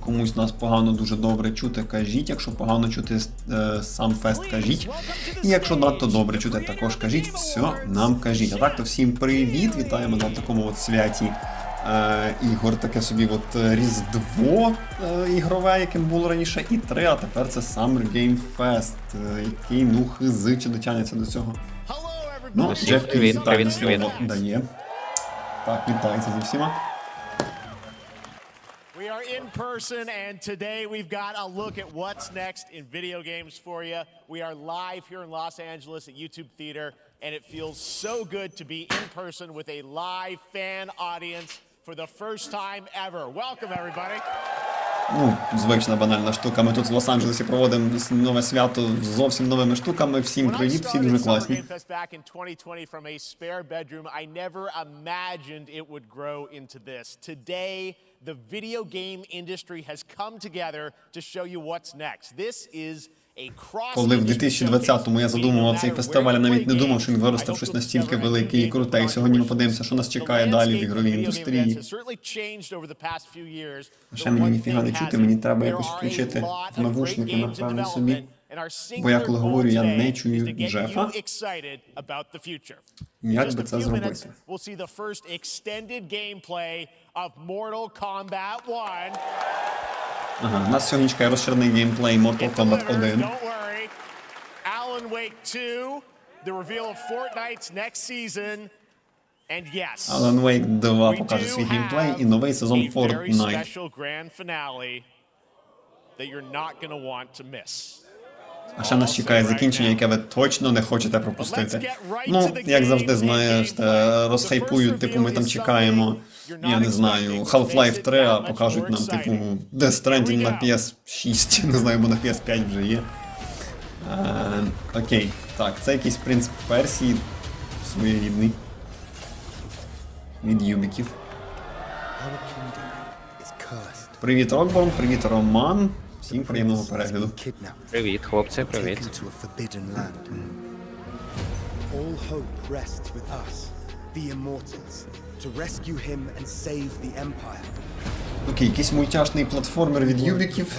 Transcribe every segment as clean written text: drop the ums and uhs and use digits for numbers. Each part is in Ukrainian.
Комусь нас погано дуже добре чути, кажіть. Якщо погано чути сам фест, кажіть. І якщо надто добре чути, також кажіть. Все, нам кажіть. А так то всім привіт! Вітаємо на такому от святі ігор. Таке собі от Різдво ігрове, яким було раніше, і 3, а тепер це Summer Game Fest, який, ну, хизи чи дотягнеться до цього. Ну, Джеф вітальне слово дає. Так, вітається зі всіма. We are in person, and today we've got a look at what's next in video games for you. We are live here in Los Angeles at YouTube Theater, and it feels so good to be in person with a live fan audience for the first time ever. Welcome, everybody. Ну, звична банальна штука. Ми тут в Лос-Анджелесі проводимо нове свято з зовсім новими штуками. Всім привіт, всі дуже класні. The video game industry has come together to show you what's next. This is a cross. Коли в 2020-му я задумував цей фестиваль, я навіть не думав, що він виросте в щось настільки велике і круте. І сьогодні ми подивимося, що нас чекає далі в ігровій індустрії. А ще мені ніфіга не чути, мені треба якось включити в навушники, напевно, собі. Бо я коли говорю, я не чую Джефа. Як би це зробити? Ага, у нас сьогодні чекає розширений геймплей Mortal Kombat 1. Alan Wake 2 покаже свій геймплей і новий сезон Fortnite. А ще нас чекає закінчення, яке ви точно не хочете пропустити. Ну, як завжди, знаєш, розхайпують, типу, ми там чекаємо, я не знаю, Half-Life 3, а покажуть нам, типу, Death Stranding на PS6, не знаю, бо на PS5 вже є. Окей, так, це якийсь принцип версії своєрідний. Від юбіків. Привіт, Рокборн, привіт, Роман. Всім приємного перегляду. Привіт, хлопці, привіт. Окей, якийсь мультяшний платформер від юбіків.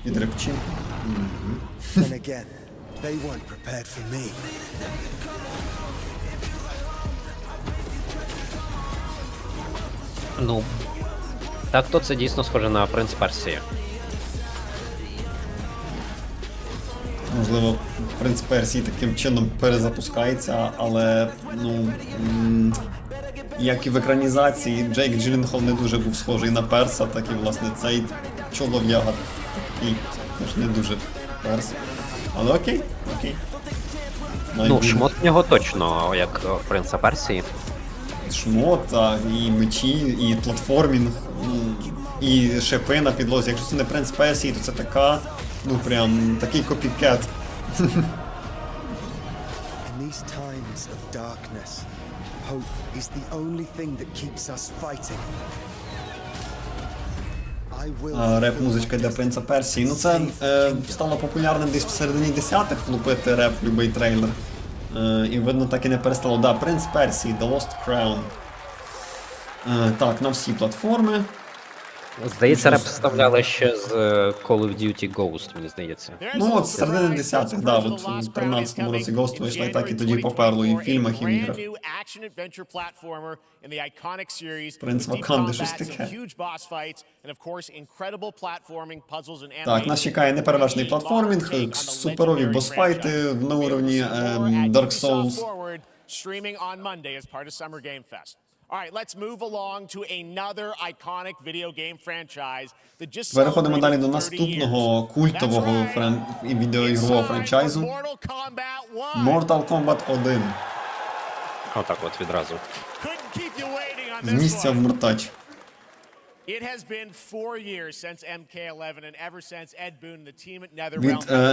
Від репчів. Ну, так то це дійсно схоже на принц Персії. Можливо, принц Персії таким чином перезапускається, але, ну, як і в екранізації, Джейк Джилленхол не дуже був схожий на перса, так і, власне, цей чолов'яга такий теж не дуже перс. Але окей, окей. Ну, шмот в нього точно, як принца Персії. Шмот, і мечі, і платформінг, і шипи на підлозі. Якщо це не принц Персії, то це така, ну прям, такий копікет. Реп-музичка для принца Персії. Ну це стало популярним десь в середині 10-х влупити реп в любий трейлер. І видно, так і не перестало. Да, принц Персії, The Lost Crown. Так, на всі платформи. Здається, реп вставляли ще з Call of Duty Ghost, мені здається. Ну от з середини 10-х, да, от в 13-му році Ghost вийшла, і так і тоді поперло і в фільмах, і в іграх. Принц Ваканди, щось таке. Так, нас чекає неперевершений платформінг, суперові босфайти на уровні Dark Souls. Переходимо далі до наступного культового відеоігрового франчайзу Mortal Kombat 1. Отак от відразу. З місця в мортач. Від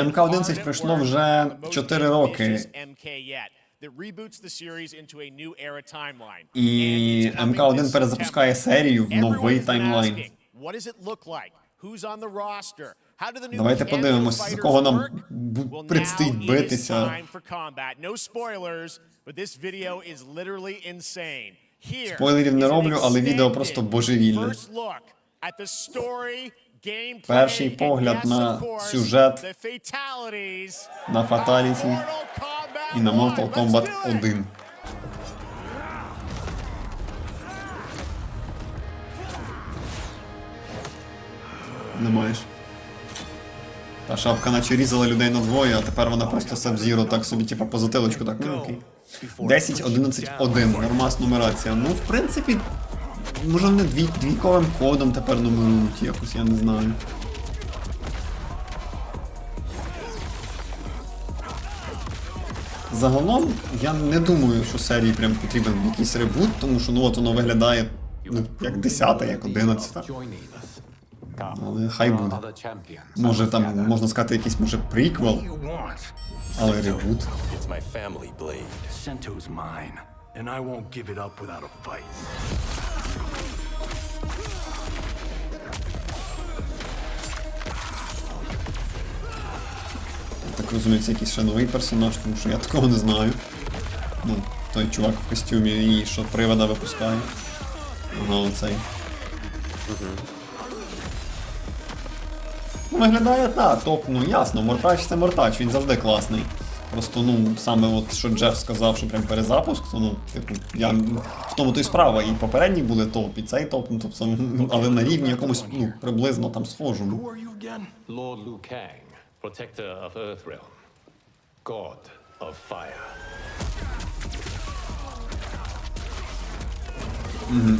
МК-11 пройшло вже 4 роки. І МК-1 перезапускає серію в новий таймлайн. How do the new Давайте подивимось, cameo за кого fighters нам work? Well, предстоїть now it is битися. time for combat. No spoilers, but this video is literally insane. Here Спойлерів не is an роблю, але відео extended просто божевільне. first look at the story, gameplay, Перший and погляд yes, на of course, сюжет, the fatalities на фаталіті of Mortal Kombat і на Mortal 1. Let's Kombat do it. 1. Не маєш. Та шапка наче різала людей надвоє, а тепер вона просто Саб-Зіро так собі, типа, по затилочку, так, ну окей. 10, 11, 1, нормас нумерація. Ну, в принципі, може вони двійковим кодом тепер нумерують якось, я не знаю. Загалом, я не думаю, що серії прям потрібен якийсь ребут, тому що, ну, от воно виглядає, ну, як 10, як 11. Але хай буде. Може там, можна сказати, якийсь, може, приквел, але ребут. It's my family blade. Sento's mine, and I won't give it up without a fight. Так розумію, це якийсь ще новий персонаж, тому що я такого не знаю. Ну, той чувак в костюмі і що привода випускає. Ага, оцей. Ну, виглядає, так, топ, ну ясно, Мортач це Мортач, він завжди класний. Просто, ну, саме от, що Джеф сказав, що прям перезапуск, то, ну, типу, я в тому то й справа, і попередній буде топ, і цей топ, ну, тобто, ну, але на рівні якомусь, ну, приблизно там схожому. Who are you again? Lord Liu Kang, protector of Earthrealm, god of fire.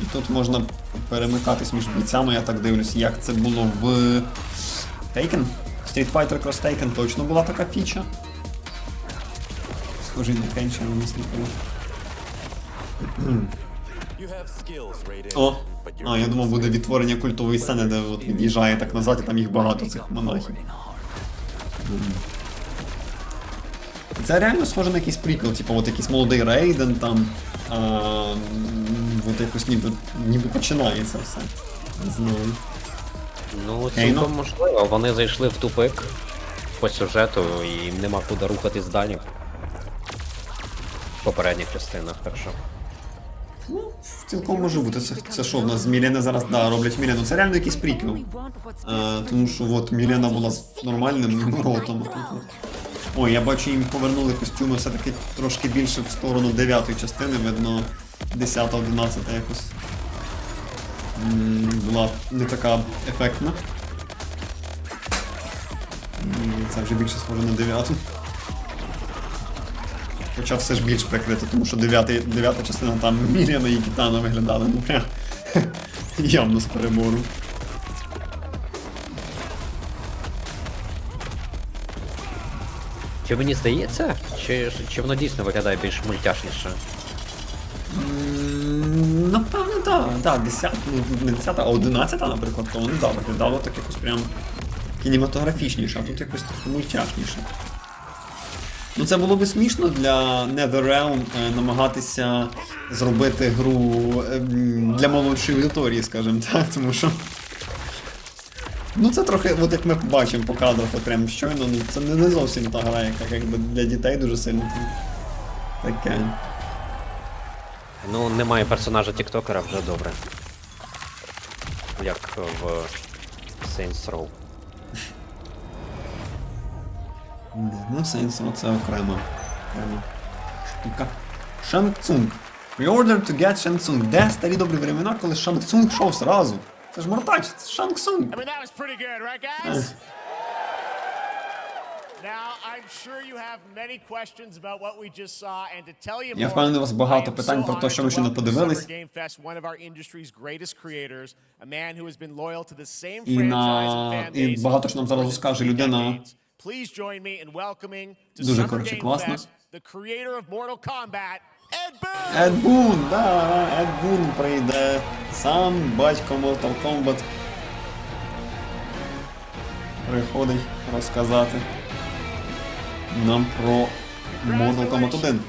І тут можна перемикатись між бійцями, я так дивлюсь, як це було в Taken. Street Fighter Cross Taken точно була така фіча. Схожий на Кенші, але не сліпили. You have skills, Raiden, О! but А, я думав, буде відтворення культової сцени, де от від'їжджає так назад, і там їх багато, цих монахів. Це реально схоже на якийсь приквел, типу от якийсь молодий Рейден там, от якось ніби починається все. Не знаю. Ну, Кейно? цілком можливо. Вони зайшли в тупик по сюжету і їм нема куди рухатись далі. В попередніх частинах, так що. Ну, цілком може бути. Це що в нас з Мілена зараз, да, роблять Мілену. Це реально якийсь приквел. Тому що от Мілена була з нормальним ротом. Ой, я бачу, їм повернули костюми все-таки трошки більше в сторону 9-ї частини, видно 10-та, 11-та якось була не така ефектна. Це вже більше схоже на 9-ту. Хоча все ж більш прикрито, тому що 9-та частина там Міріана і Кітана виглядали, ну прям явно з перебору. Чи мені здається, чи воно дійсно виглядає більш мультяшніше? Напевно, так. Так, 10, ну, не 10, а 11, наприклад, то вони, так, виглядало так якось прям кінематографічніше, а тут якось трохи мультяшніше. Ну це було би смішно для NetherRealm намагатися зробити гру для молодшої аудиторії, скажімо так, тому що... Ну це трохи, от як ми бачимо по кадрах, от прям щойно, ну це не зовсім та гра, яка якби для дітей дуже сильно таке. Ну, немає персонажа тіктокера, вже добре. Як в Saints Row. Ну, Saints це окрема штука. Shang Tsung. Pre-order to get Shang Tsung. Де старі добрі времена, коли Shang Tsung йшов зразу? Це ж Мортач, це Shang Tsung. I mean, that was pretty good, right, guys? Now, I'm sure you have many questions about what we just saw, and to tell you Я more, впевнений, у вас I багато am питань so про те, що ви honored ще to не welcome to подивились. Summer Game Fest one of our industry's greatest creators, a man who has been loyal to the same І franchise and fan і base багато що нам for зараз more than розкаже 3 людина. decades. Please join me in welcoming to Дуже, Summer коротше, Game класно. Fest the creator of Mortal Kombat, Ed Boon! Ед Бун, да, Ед Бун прийде. Сам батько Mortal Kombat. Приходить розказати нам про Mortal Kombat 1.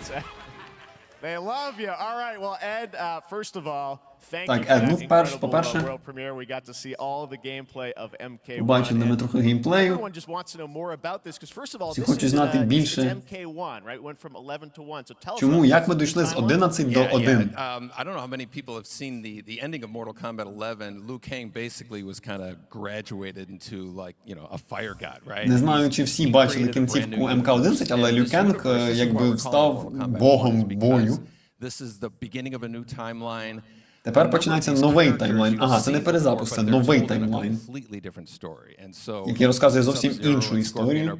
They love you. All right, well, Ed, first of all, thank Так, you for Ed, ну, that incredible по-перше, world premiere. We got to see all of the gameplay of MK1. побачили ми трохи геймплею. Everyone just wants to know more about this because first of all, Всі this хочуть is знати it's більше. MK1, right? Went from 11 to 1. So tell us Чому, about як this ми дійшли з timeline. 11 до 1? I don't know how many people have seen the ending of Mortal Kombat 11. Liu Kang basically was kind of graduated into like, you know, a fire god, right? Не знаю, чи всі бачили кінцівку МК-11, але Лю Кенг якби став богом бою. This is the beginning of a new timeline. Тепер починається новий таймлайн. Ага, це не перезапуск, це новий таймлайн, який розказує зовсім іншу історію.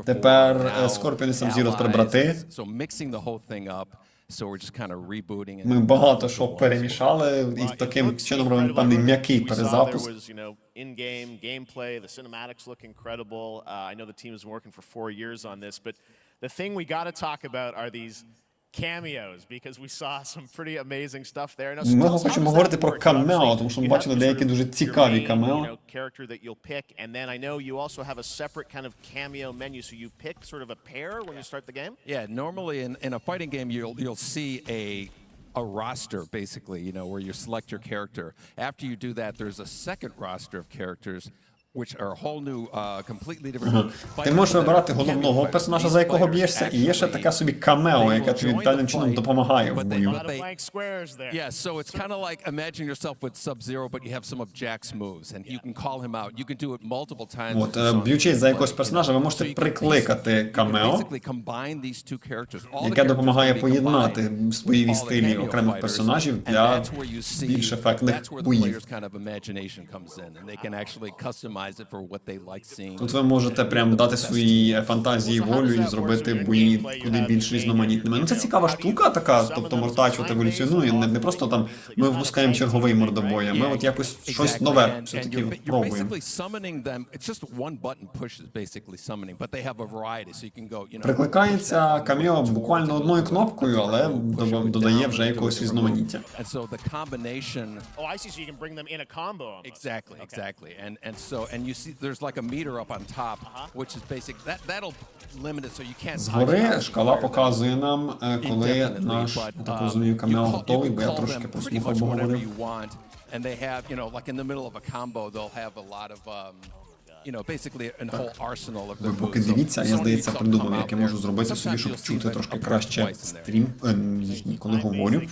Тепер Скорпіон і Саб-Зіро тепер брати. Ми багато що перемішали і таким чином робимо певний м'який перезапуск. In-game gameplay, the cinematics look incredible. I know the team has been working for 4 years on this, but the thing we got to talk about are these cameos, because we saw some pretty amazing stuff there. Ми хочемо говорити про камео, тому що ми бачили деякі дуже цікаві камео. Character that you'll pick, and then I know you also have a separate kind of cameo menu, so you pick sort of a pair when you start the game? Yeah, normally in a fighting game you'll see a roster, basically, you know, where you select your character. After you do that, there's a second roster of characters, which are a whole new, completely different. Ти можеш вибирати головного персонажа, за якого б'єшся, і є ще така собі камео, яке тобі певним чином допомагає в бою. Yeah, so it's kind of like imagine yourself with Sub-Zero, but you have some of Jack's moves, and you can call him out. You can do it multiple times. От, б'ючись за якогось персонажа, ви можете прикликати камео, яке допомагає поєднати бойові стилі окремих персонажів для більш ефектних боїв. Тут ви можете прям дати своїй фантазії волю і зробити бої куди більш різноманітними. Ну це цікава штука така, тобто Мортач от еволюціонує, не просто там ми випускаємо черговий мордобой, а ми от якось щось нове все-таки пробуємо. Прикликається камео буквально одною кнопкою, але додає вже якогось різноманіття. Oh, I see, so you can bring them in a combo almost. Exactly. And you see there's like a meter up on top, which is basic. That'll limit it so you can't. Згори шкала показує нам, коли наш, я так розумію, камео готовий, бо я трошки прослухав, бо говорив. And they have, you know, like in the middle of a combo, they'll have a lot of, you know, basically a whole arsenal of their moves. Ви поки дивіться, я, здається, придумав, як я можу зробити собі, щоб чути трошки краще стрім, коли говорю.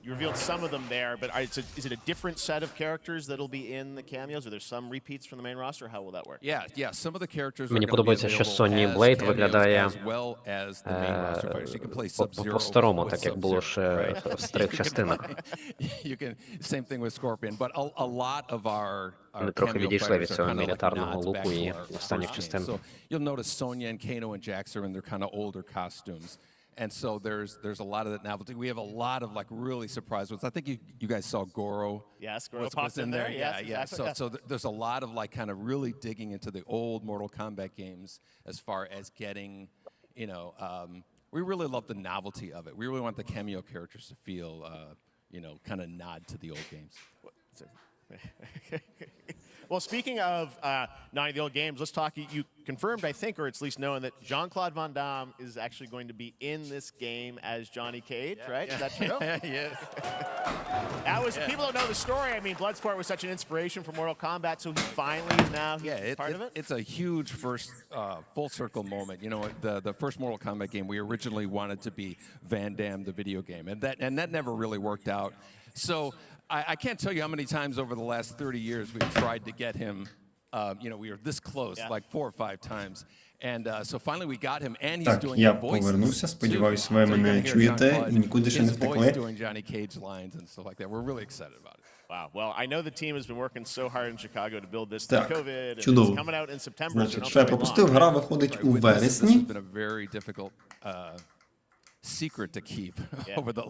You revealed some of them there, but is it a different set of characters that'll be in the cameos? Are there some repeats from the main roster? How will that work? Yeah, some of the characters. Мені подобається, що Сонні Блейд виглядає по-старому, так як було ще в старих частинах. Ми трохи відійшли від цього мілітарного луку і останніх частин. You'll notice Sonya and Kano and Jax are in their kind of older costumes. And so there's a lot of that novelty. We have a lot of like really surprise ones. I think you guys saw Goro. Yes, Goro popped in there. Yeah. Exactly. So there's a lot of like kind of really digging into the old Mortal Kombat games as far as getting, you know, we really love the novelty of it. We really want the cameo characters to feel, you know, kind of nod to the old games. Well, speaking of nodding the old games, let's talk. You confirmed, I think, or it's at least known that Jean-Claude Van Damme is actually going to be in this game as Johnny Cage, right? Is that true? Yes. People don't know the story. I mean, Bloodsport was such an inspiration for Mortal Kombat, so he finally is now part of it. It's a huge first full circle moment. You know, the first Mortal Kombat game, we originally wanted to be Van Damme, the video game, and that never really worked out. So I can't tell you how many times over the last 30 years we've tried to get him. You know, we were this close, like 4 or 5 times. And so finally we got him, and he's doing the voices. Так, я повернувся, сподіваюсь, ви мене чуєте, нікуди ще не втекли. He's doing Johnny Cage lines and stuff like that. We're really excited about it. Wow. Well, I know the team has been working so hard in Chicago to build this Так, through COVID. чудово. It's coming out in September. Значить, що я пропустив, гра виходить у вересні. This has been a very difficult secret to keep over the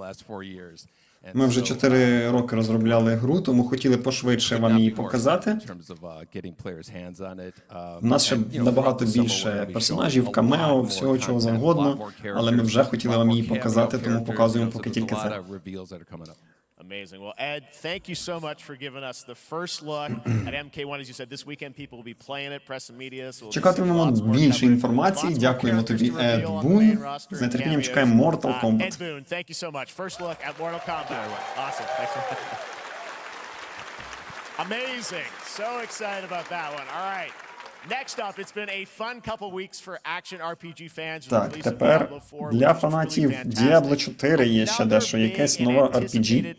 last 4 years. Ми вже 4 роки розробляли гру, тому хотіли пошвидше вам її показати. У нас ще набагато більше персонажів, камео, всього чого завгодно, але ми вже хотіли вам її показати, тому показуємо поки тільки це. Amazing. Well, Ed, thank you so much for giving us the first look at MK1. As you said, this weekend people will be playing it, press and media. So Чекатимемо більше інформації. Дякуємо тобі, Ед Бун. З нетерпінням чекаємо Mortal Kombat. Ed Boon, thank you so much. First look at Mortal Kombat. Awesome. Amazing. So excited about that one. All right. Next up, it's been a fun couple weeks for action RPG fans. Так, тепер для фанатів Diablo 4 є ще дещо, якесь нове RPG.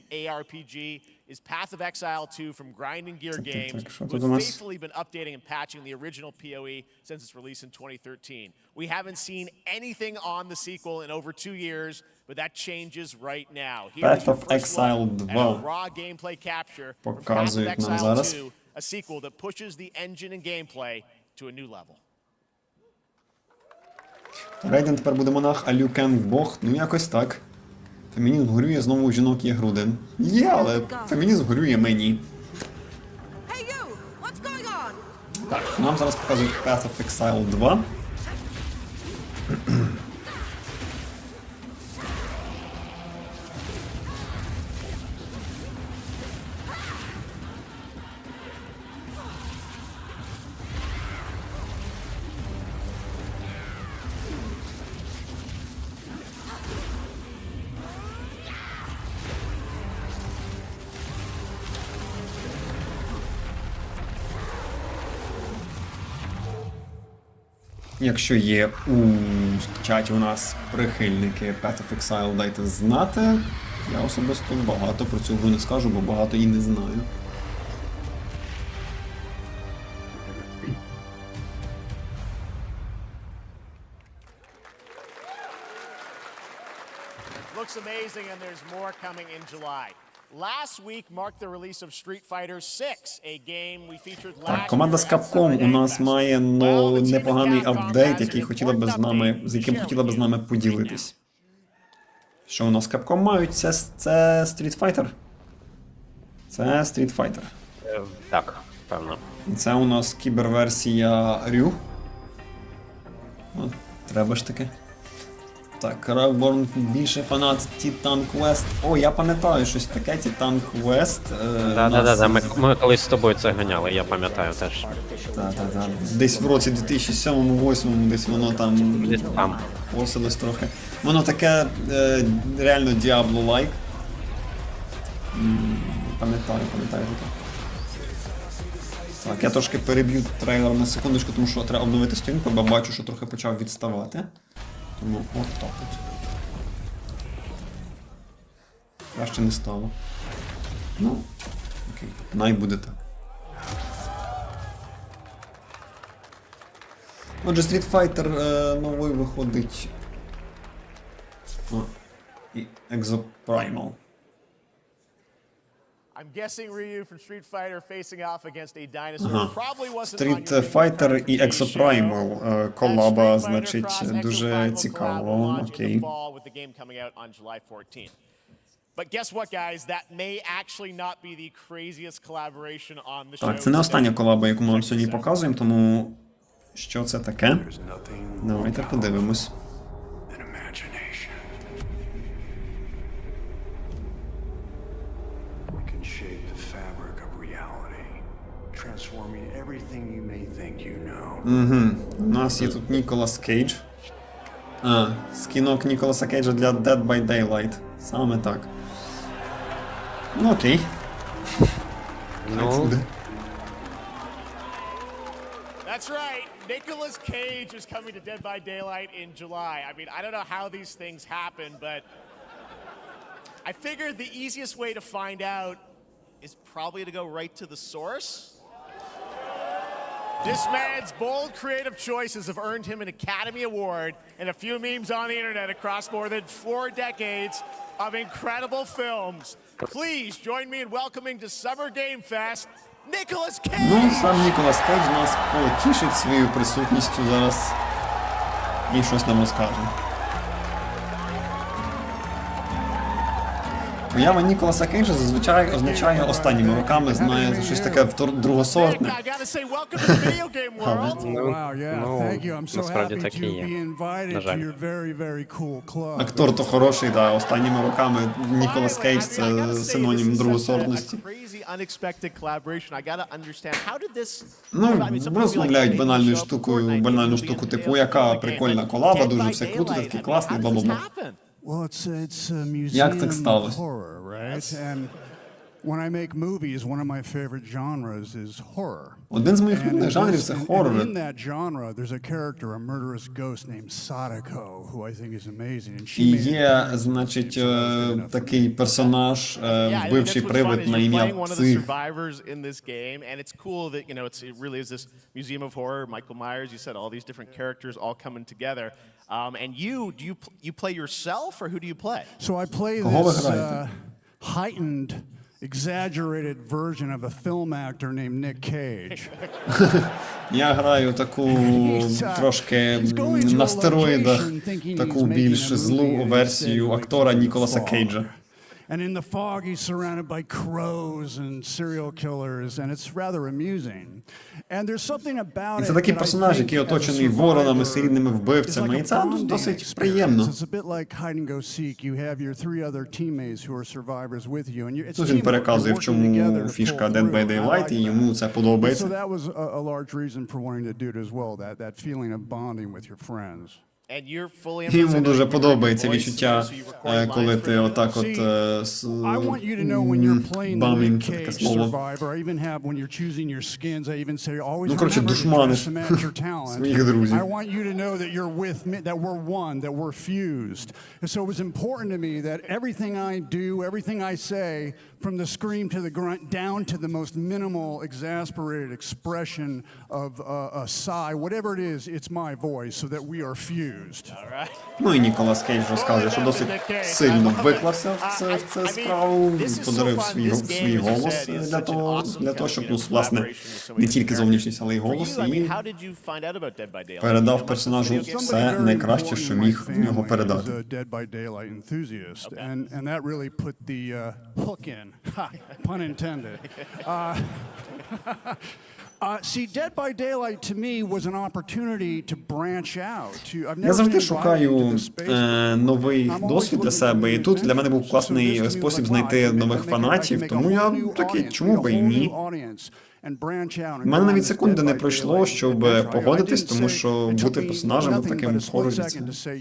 Is Path of Exile 2 from Grinding Gear Games, що who тут has у нас? faithfully been updating and patching the original PoE since its release in 2013. We haven't seen anything on the sequel in over 2 years, but that changes right now. Path of Exile 2 raw gameplay capture from Path of показують нам Exile зараз. 2, a sequel that pushes the engine and gameplay to a new level. Рейден тепер буде монах, а Лю Кенг Бог. Ну якось так. Фемінізм горює, знову у жінок є груди. Є, але фемінізм горює мені. Так, нам зараз показують Path of Exile 2. Якщо є у чаті у нас прихильники Path of Exile, дайте знати. Я особисто багато про цю гру не скажу, бо багато і не знаю. Looks amazing, and there's more coming in July. Last week marked the release of Street Fighter 6, a game we featured last Так, команда з Capcom у нас має непоганий апдейт, який хотіла би з нами, з яким хотіла би з нами поділитись. Що у нас Capcom мають? Це Street Fighter? Це Street Fighter. Так, певно. І це у нас кіберверсія Рю. От, треба ж таки. Так, Рагборн більше фанат Titan Quest. О, я пам'ятаю щось таке, Titan Quest. Да, ми колись з тобою це ганяли, я пам'ятаю теж. Так. Десь в році 2007-2008, десь воно там Десь там. посилось трохи. Воно таке реально Diablo-like. Пам'ятаю таке. Так, я трошки переб'ю трейлер на секундочку, тому що треба обновити сторінку, бо бачу, що трохи почав відставати. Тому от так от. Краще не стало. Ну, окей, най буде так. Отже, Street Fighter новий виходить. І Exoprimal. I'm guessing Ryu from Street Fighter facing off against a dinosaur. Probably wasn't on Street your Fighter і TV Exoprimal show. колаба, Street Fighter значить, cross дуже Exoprimal цікаво. collab will launch in Окей. the fall with the game coming out on July 14th. But guess what, guys? That may actually not be the craziest collaboration on the show. Так, це не остання колаба, яку ми вам сьогодні показуємо, тому що це таке? There's nothing Давайте подивимось. than imagination. It can shape the fabric of reality, transforming everything you may think you know. У нас є тут Ніколас Кейдж. Скінок Ніколаса Кейджа для Dead by Daylight. Саме так. Ну окей. Ну, That's right. Nicolas Cage is coming to Dead by Daylight in July. I mean, I don't know how these things happen, but I figured the easiest way to find out is probably to go right to the source. This man's bold creative choices have earned him an Academy Award and a few memes on the internet across more than 4 decades of incredible films. Please join me in welcoming to Summer Game Fest, Nicolas Cage! Ну, сам Ніколас Кейдж нас потішить своєю присутністю зараз і щось нам розкаже. Поява Ніколаса Кейджа зазвичай означає останніми роками знає щось таке другосортне. I gotta say, welcome to the video game world. Wow, yeah, thank you. I'm so насправді happy так і to є. be invited На to жаль. your very, very cool club. Актор то хороший, да, останніми роками Ніколас Кейдж це синонім другосортності. Crazy, unexpected collaboration. I gotta understand, how did this... Ну, розмовляють банальну штуку, типу, яка прикольна колаба, дуже все круто, такий класний, бла-бла-бла. Well, it's a Як так museum of сталося? horror, right? And when I make movies, one of my favorite genres is horror. Один з моїх And улюблених in жанрів this- це and хорор. in that genre, there's a character, a murderous ghost named Sadako, who I think is amazing. And she І made it є, happen. значить, So that was good enough for такий me. персонаж, Yeah, вбивчий that's what's fun привид is на you're ім'я playing one of the Псих. survivors in this game, and it's cool that, you know, it really is this museum of horror. Michael Myers, you said all these different characters all coming together. And you play yourself, or who do you play? So I play Кого ви this граєте? heightened, exaggerated version of a film actor named Nick Cage. Я граю таку трошки на стероїдах, таку більш злу версію актора Ніколаса Кейджа. And in the fog, he's surrounded by crows and serial killers, and it's rather amusing. And there's something about І it це такий that I персонаж, think який as a оточений воронами, survivor серійними is вбивцями, like і a це bonding досить experience. приємно. It's a bit like hide and go seek. You have your three other teammates who are survivors with you, and it's Тут він teamwork. переказує, в You're working чому together to фішка pull Dead by through. I Daylight, like і that. йому це So подобається. that was a large reason for wanting to do it as well, that feeling of bonding with your friends. And you're fully І йому immersed дуже in подобається voice, відчуття, so you record коли lines ти for отак от See, I want you to know when you're playing the бамінг, Nick це таке Cage слово. survivor. I even have when you're choosing your skins. I even say always Ну, коротше, remember to душманиш dress to match your talent. своїх друзів. I want you to know that you're with me, that we're one, that we're fused. And so it was important to me that everything I do, everything I say, from the scream to the grunt, down to the most minimal, exasperated expression of a sigh, whatever it is, it's my voice, so that we are fused. Ну і Ніколас Кейдж розказує, що досить сильно виклався в цю справу, подарив свій голос для того, щоб, ну, власне, не тільки зовнішність, але й голос, і передав персонажу все найкраще, що міг в нього передати. Was a Dead by Daylight enthusiast, and that really put the hook in. Ha, pun intended. See, Dead by Daylight to me was an opportunity to branch out. I've Я never завжди been invited шукаю to the space. новий досвід для себе, і тут для мене був класний спосіб знайти нових фанатів, тому я такий, чому би і ні. У мене навіть секунди не пройшло, щоб погодитись, тому що бути персонажем в такому хорорі – це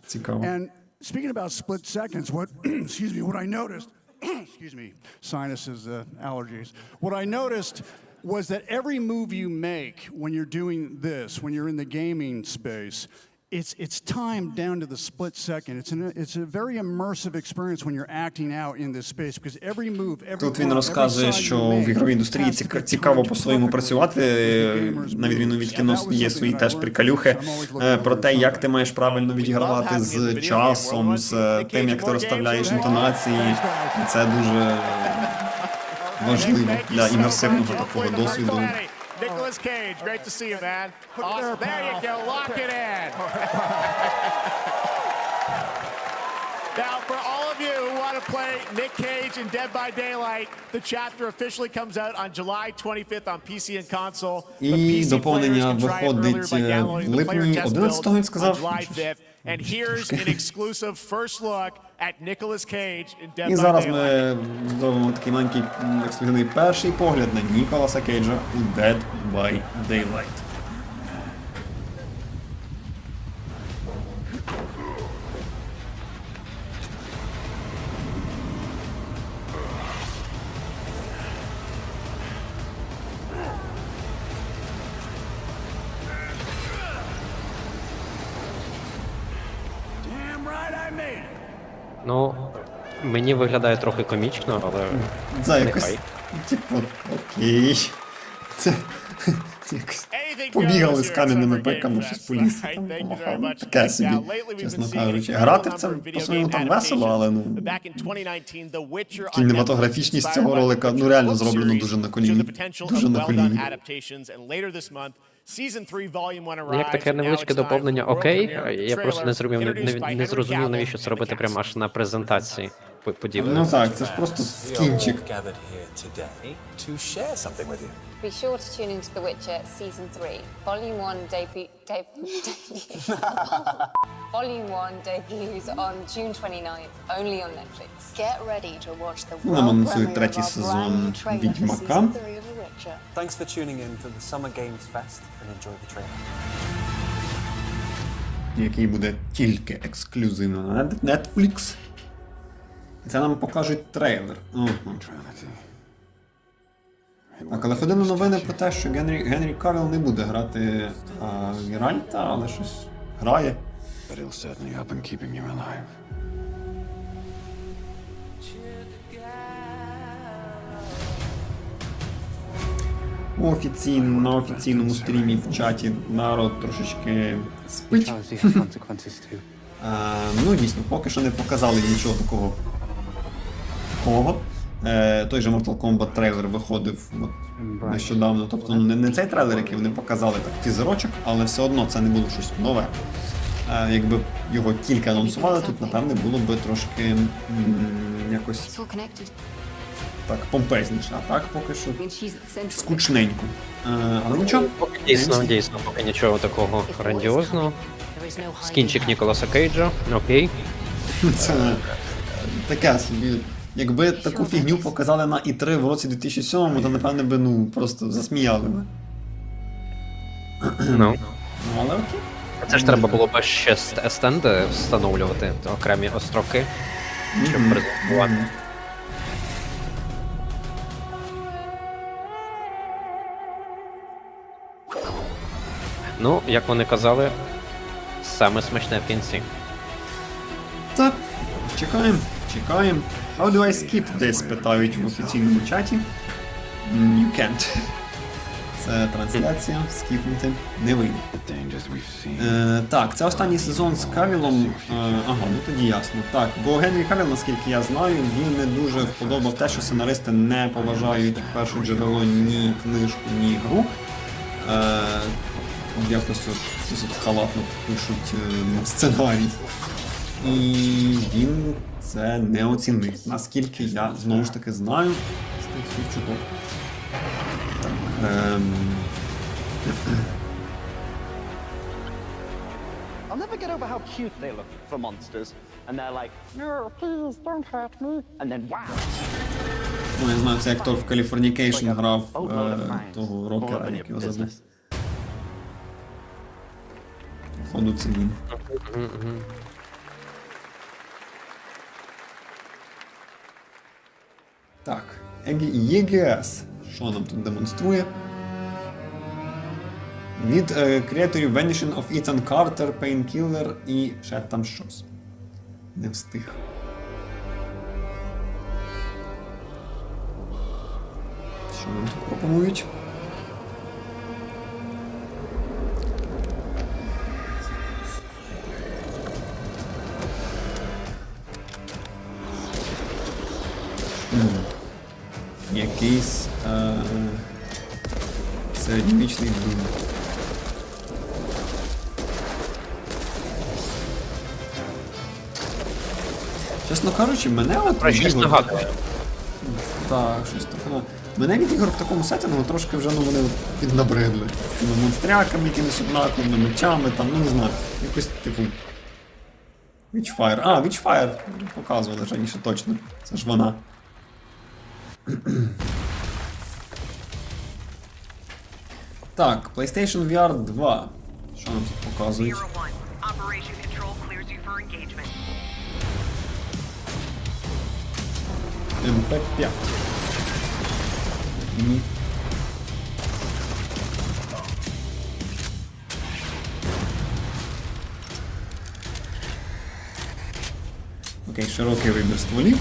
цікаво. Speaking about split seconds, what I noticed, excuse me, sinuses, allergies. What I noticed was that every move you make when you're doing this, when you're in the gaming space, it's timed down to the split second. It's a very immersive experience when you're acting out in this space because every move, every Тут він розказує, що в ігровій індустрії цікаво по-своєму працювати, на відміну від кіно є свої теж приколюхи, про те, як ти маєш правильно відігравати з часом, з тим, як ти розставляєш інтонації. І це дуже важливо для імерсивного такого досвіду. Nicolas Cage, great to see you, man. Awesome. There you go, lock it in. Now, for all of you who want to play Nick Cage in Dead by Daylight, the chapter officially comes out on July 25th on PC and console. І доповнення виходить в липні 11-го, він сказав. And here's an exclusive first look at Nicolas Cage in Dead by Daylight. І зараз ми зробимо такий маленький ексклюзивний перший погляд на Ніколаса Кейджа у Dead by Daylight. Ну, мені виглядає трохи комічно, але Це якось, нехай. типу, окей. Це якось побігали з кам'яними пиками, щось по лісу, там помахали. Таке собі, чесно кажучи. Грати в це по-своєму там весело, але, ну, кінематографічність цього ролика, ну, реально зроблено дуже на коліні. Дуже на коліні. Season 3 Volume 1 Як arrives, таке and now невеличке it's time доповнення, for the world окей. premiere of the Я просто не trailer, зрозумів, introduced by не Henry зрозумів, Cavill навіщо and це the робити прямо cast. аж на презентації подібне. Ну так, це ж просто скінчик. gathered here today to share something with you. Be sure to tune into The Witcher Season 3. Volume 1 Volume 1 debuts on June 29th, only on Netflix. Get ready to watch the Ну, нам world анонсують premiere третій of our сезон brand new trailer for Відьмака. Season 3 of The Witcher. Thanks for tuning in to the Summer Games Fest and enjoy the trailer. Який буде тільки ексклюзивно на Netflix. І це нам покажуть трейлер. Ага. Так, але ходили новини про те, що Генрі Кавіл не буде грати Геральта, але щось грає. But he'll certainly help in keeping you alive. На офіційному стрімі в чаті народ трошечки спить. Ну, дійсно, поки що не показали нічого такого. Той же Mortal Kombat трейлер виходив от, нещодавно. Тобто не цей трейлер, який вони показали, так, тізерочок, але все одно це не було щось нове. Якби його тільки анонсували, тут, напевне, було би трошки якось так помпезніше, а так поки що скучненько. Але нічого. Дійсно, поки нічого такого грандіозного. Скінчик Ніколаса Кейджа, окей. Це таке собі. Якби таку фігню показали на І3 в році 2007, то напевне би, ну, просто засміяли би. Ну. Але окей. Це ж треба було б ще стенди встановлювати, окремі островки, щоб презентувати. Ну, як вони казали, саме смачне в кінці. Так, чекаємо. How do I skip this? Питають в офіційному чаті. You can't. Це трансляція, скіпнути не вийде. Так, це останній сезон з Кавілом. Ага, ну тоді ясно. Так, бо Генрі Кавіл, наскільки я знаю, він не дуже вподобав те, що сценаристи не поважають перше джерело ні книжку, ні гру. Якось досить халатно пишуть сценарій. І він це не оцінив, наскільки я знову ж таки знаю з тих всіх чуток. Так, I'll never get over how cute they look for monsters. And they're like, no, please don't hurt me. And then wow. Ну, я знаю, це актор в Californication грав того рокера, як його забув. Походу, це він. Так, ЄГС. Що нам тут демонструє? Від креаторів Vanishing of Ethan Carter, Painkiller і ще там щось. Не встиг. Що нам тут пропонують? Якийсь середньовічний бум. Чесно кажучи, мене от Про щось нагадує. Так, щось таке. Мене від ігор в такому сеттингу трошки вже, ну, вони піднабридли. Цими монстряками, якимись однаковими мечами, там, ну не знаю, якось типу. Witchfire. Witchfire показували раніше точно. Це ж вона. Так, PlayStation VR 2. Що нам тут показують? МП5. Окей, широкий вибір стволів.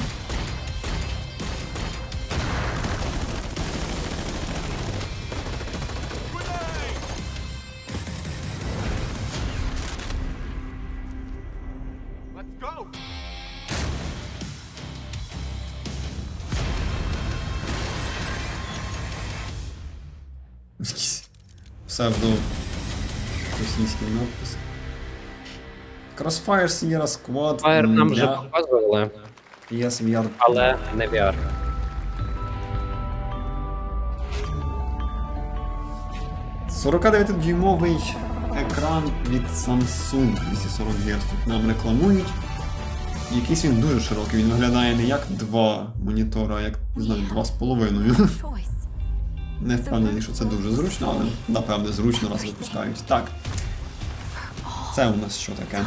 псевдо-російський надпис. Crossfire Sierra Squad Fire нам вже для показували, PSVR. але не VR. – 49-дюймовий екран від Samsung 240 Гц. Нам рекламують. Якийсь він дуже широкий, він виглядає не як два монітора, а як, не знаю, 2,5. Не впевнений, що це дуже зручно, але напевне зручно раз випускають. Так. Це у нас що таке?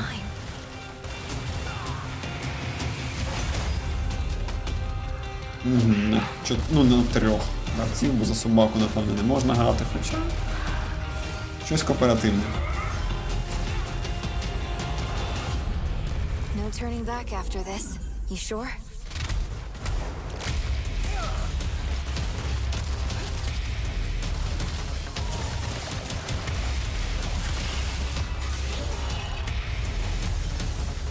Ну, на 3 гравців, бо за собаку, напевно, не можна грати, хоча щось кооперативне. No turning back after this. You sure?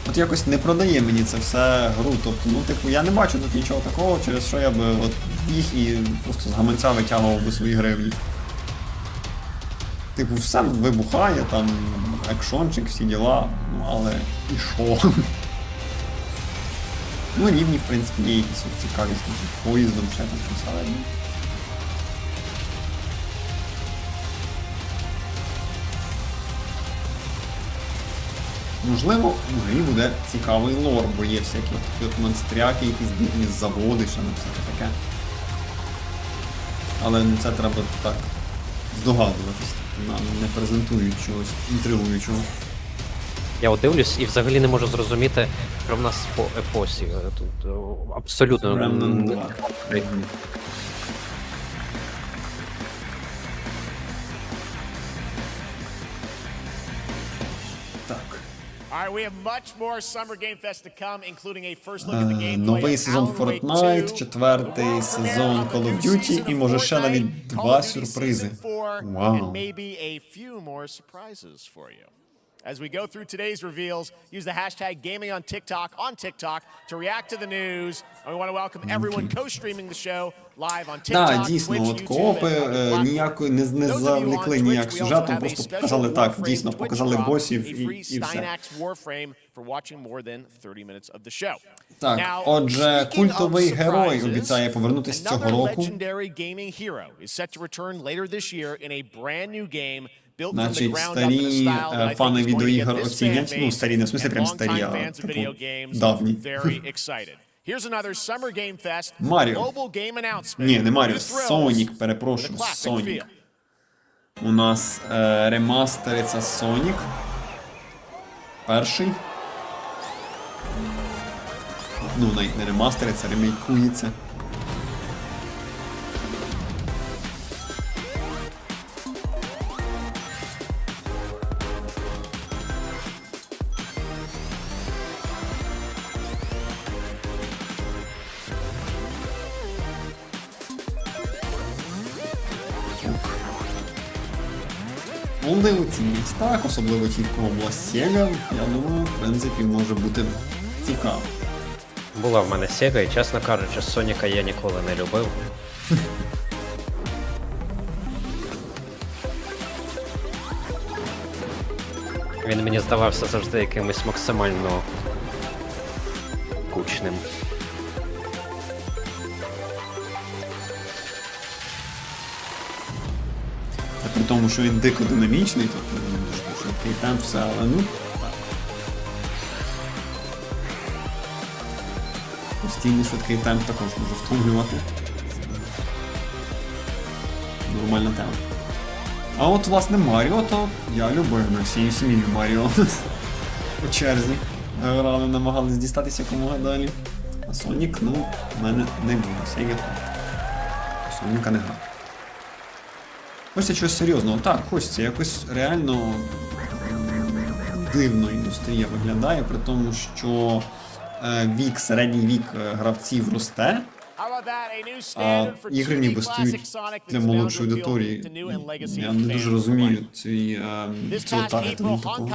От якось не продає мені це все гру, тобто, ну, типу, я не бачу тут нічого такого, через що я би от їх і просто з гаманця витягував би свої гривні. Типу, все вибухає, там, екшончик, всі діла, ну, але і що? Ну, рівні, в принципі, є якісь цікавість, поїздом, ще там щось, але... Можливо, у грі буде цікавий лор, бо є всякі от монстряки, якісь дивні заводи, ще не всяке таке. Але це треба так здогадуватись, нам не презентують чогось інтригуючого. Я от дивлюсь і взагалі не можу зрозуміти, що в нас по епосі. Тут абсолютно Remnant 2. Так. All right, we have much more Summer Game Fest to come, including a first look at the gameplay Новий of сезон Alan Wake 2, Fortnite, четвертий сезон Call of Duty і може ще навіть 2 сюрпризи. Вау. and maybe a few more surprises for you. As we go through today's reveals, use the hashtag gaming on TikTok to react to the news. And we want to welcome everyone co-streaming the show live on TikTok, Так, дійсно, Twitch, от YouTube, коопи and other platforms. ніякої не Those of you on завлекли ніяк Twitch, we also сюжетом, have a просто special показали так, Warframe дійсно, Twitch показали drop, босів a і free все. Steinax Warframe for watching more than 30 minutes of the show. Так, Now, отже, speaking культовий of герой surprises, обіцяє повернутися цього another року. legendary gaming hero is set to return later this year in a brand new game built from the Значить, ground up in a старі style that I think фани is going to get відеоігр this оцінять, ну, fanbase старі не в смислі and прям старі, longtime а fans of video типу games давні. very excited. Here's another Summer Game Fest Маріо. global game announcement. Ні, не Маріо, New thrills Сонік, перепрошую, with a classic Сонік. feel. У нас ремастериться Сонік. Перший. Ну, навіть не ремастериться, ремейкується. Вони оцінять так, особливо ті, в кого була Sega, я думаю, в принципі, може бути цікаво. Була в мене Sega, і, чесно кажучи, Соніка я ніколи не любив. Він мені здавався завжди якимось максимально кучним. Це при тому, що він дико динамічний, тобто він дуже швидкий темп, все, але ну, так. Постійний швидкий темп також може втомлювати. Нормальна тема. А от, власне, Маріо, то я любив на всій сім'ї Маріо. По черзі. Грали, намагались дістатися якомога далі. А Сонік, ну, в мене не було. Sega. Соніка не грав. Хочеться чогось серйозного. Так, хочеться. Якось реально дивно індустрія виглядає, при тому, що вік, середній вік гравців росте, а ігри ніби стають для молодшої аудиторії. Я не дуже розумію цього таргетингу такого.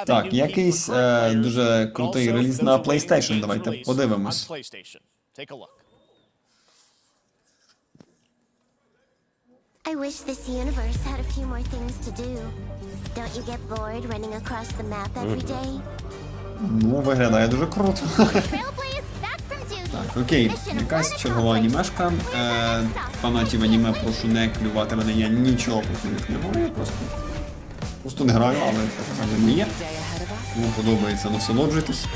Так, якийсь дуже крутий реліз на PlayStation, давайте подивимось. Take a look. I wish this universe had a few more things to do. Don't you get bored running across the map every day? Ну, виглядає дуже круто. Trail please, back from duty. Так, окей, якась чергова анімешка. Фанатів аніме прошу не клювати мене, я нічого проти них не говорю, просто не граю, але так не є. Тому подобається насолоджуйтесь.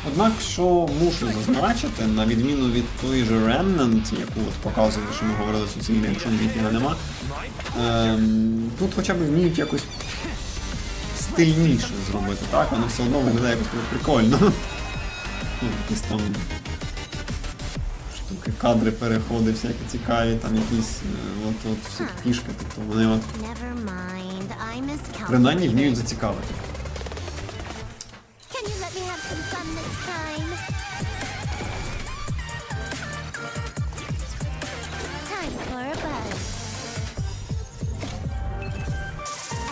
Однак, що мушу зазначити, на відміну від тої же Remnant, яку от показували, що ми говорили суцільно, якщо нічого нема, тут хоча б вміють якось стильніше зробити, так? Воно все одно виглядає якось прикольно. Ну, якісь там штуки, кадри, переходи, всякі цікаві, там якісь от всі фішки, тобто вони от принаймні вміють зацікавити. Can you let me have some fun this time? Time for a buzz.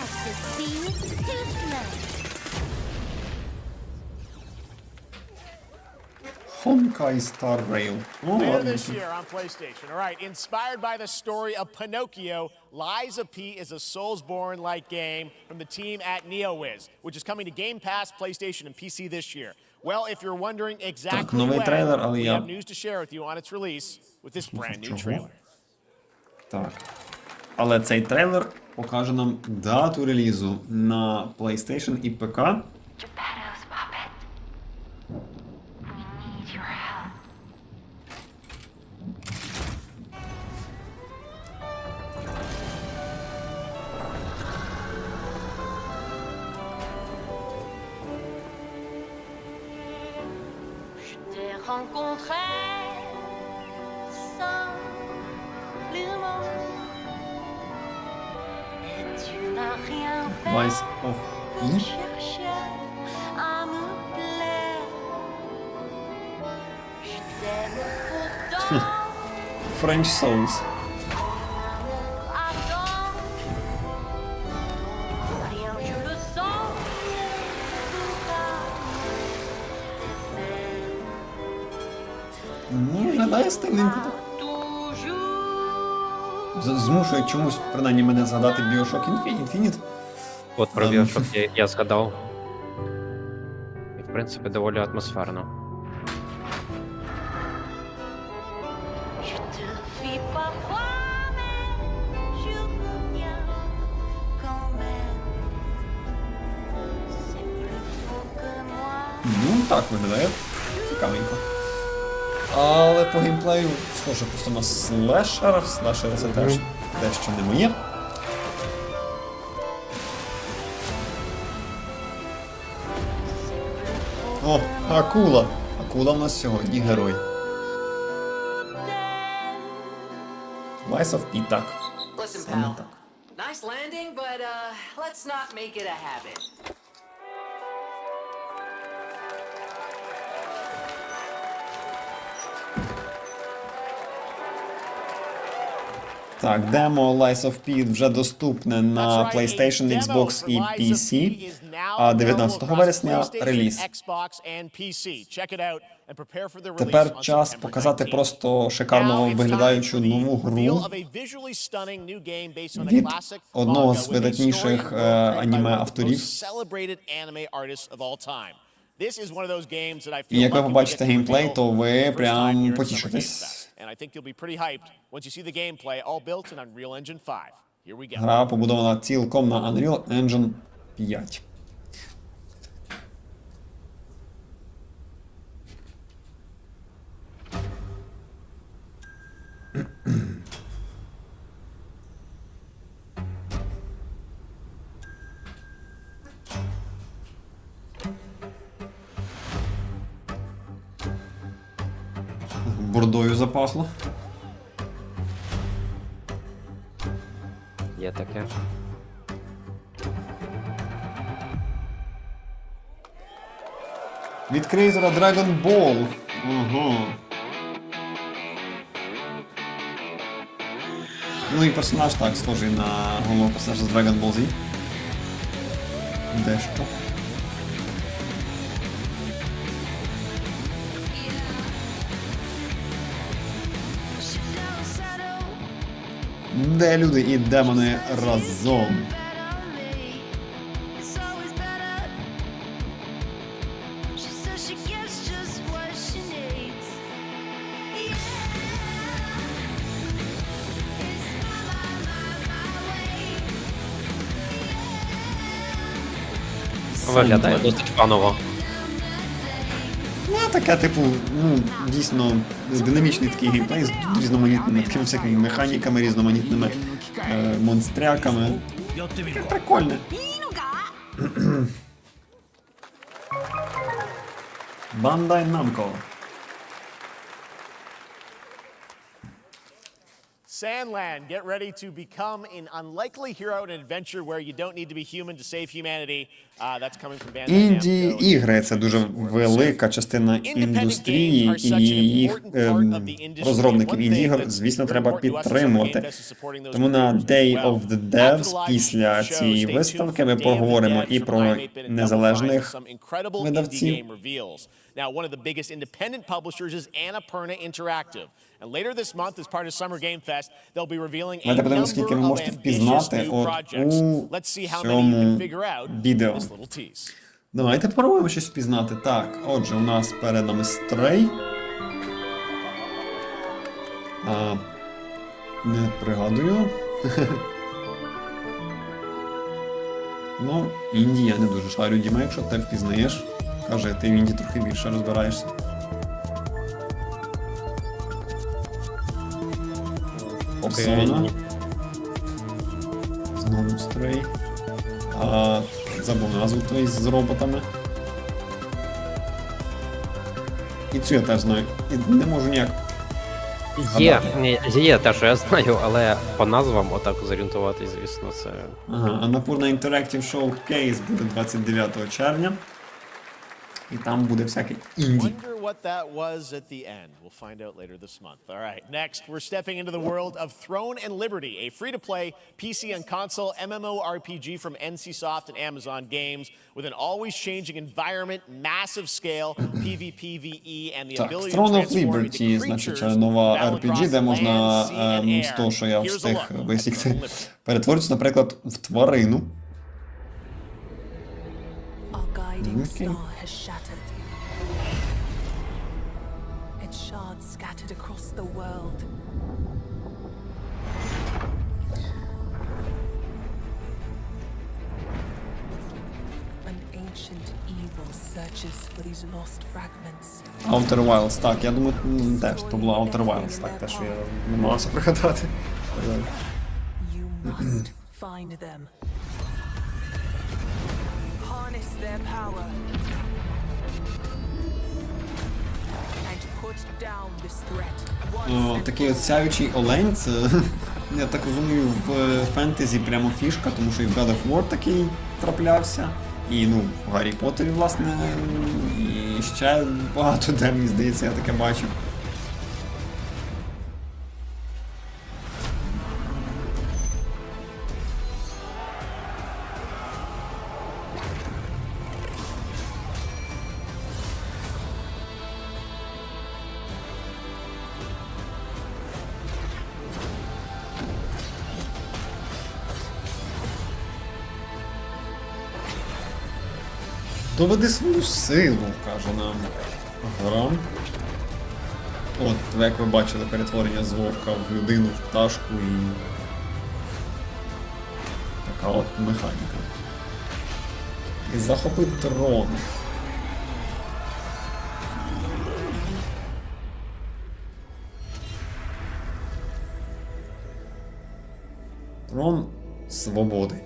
Extra speed, too slow. Honkai Star Rail. Ну, Later ладно. this year on PlayStation. All right, inspired by the story of Pinocchio, Lies of P is a Soulsborne-like game from the team at NeoWiz, which is coming to Game Pass, PlayStation, and PC this year. Well, if you're wondering exactly новий when, трейлер, але we я... have news to share with you on its release with this brand new trailer. Так. Але цей трейлер покаже нам дату релізу на PlayStation і ПК. Lies of P. French Souls. Ну, виглядає стильненько так. Змушує чомусь, принаймні, мене згадати Bioshock Infinite. От про Bioshock я згадав. І, в принципі, доволі атмосферно. Ну, так виглядає. Цікавенько. Але по геймплею схоже просто на слешер. Слешер це теж дещо не моє. О, акула. Акула в нас сьогодні герой. Lies of P, так. Саме так. Nice landing, but let's not make it a habit. Так, демо Lies of P вже доступне на PlayStation, Xbox і PC, а 19 вересня реліз. Тепер час показати просто шикарно виглядаючу нову гру від одного з видатніших аніме-авторів. І як ви побачите геймплей, то ви прям потішитесь. Гра побудована цілком на Unreal Engine 5. Бордою запахло. Є таке. Від креатора Dragon Ball. Ага. Ну і персонаж так схожий на головного персонажа з Dragon Ball Z. Дещо. Де люди і демони разом. Виглядає досить фаново. Ну, таке, типу, ну, дійсно, динамічний такий геймплей з різноманітними такими всякими механіками, різноманітними монстряками. Прикольне. Bandai Namco. Sandland, get ready to become an unlikely hero in an adventure where you don't need to be human to save humanity. That's coming from Bandai Namco. Інді-ігри – це дуже велика частина індустрії, і їх розробників інді-ігор, звісно, треба підтримувати. Тому на Day of the Devs після цієї виставки ми поговоримо і про незалежних видавців. Now, one of the biggest independent publishers is Annapurna Interactive. And later this month, as part of Summer Game Fest, they'll be revealing a number of ambitious new projects. Let's see how many you can figure out in this little tease. Давайте попробуємо щось впізнати. Так, отже, у нас перед нами Stray. Не пригадую. Ну, інді я не дуже шарю, Діма, якщо ти впізнаєш. Каже, ти в інді трохи більше розбираєшся. Зона. Знову Stray. Забув назву той з роботами. І цю я теж знаю. І не можу ніяк. Є те, що я знаю, але по назвам отак зорієнтуватись, звісно, це... Ага, Annapurna Interactive Showcase буде 29 червня. І там буде всяке інді. Wonder what that was at the end. We'll find out later this month. All right, next we're stepping into the world of Throne and Liberty, a free-to-play PC and console MMORPG from NCSoft and Amazon Games with an always-changing environment, massive scale, PvPvE, and the ability to Throne of transform Liberty, into значить, creatures нова battle RPG, across де можна land, sea, and з того, що я air. Here's a встиг look. висікти, перетворитися, наприклад, в тварину. Star has shattered. Its shards scattered across the world. An ancient evil searches for these lost fragments. Outer Wilds, так, я думаю, теж, то було Outer Wilds, так, те, що я не намагався пригадати. You must find them. Harness their power. And put down this threat. Такий от сяючий олень, це, я так розумію, в фентезі прямо фішка, тому що і в God of War такий траплявся, і, ну, в Гаррі Поттері, власне, і ще багато де, мені здається, я таке бачив. Доведи свою силу, каже нам гра. От, як ви бачили, перетворення з вовка в людину, в пташку і така от механіка. І захопи трон. Трон свободи.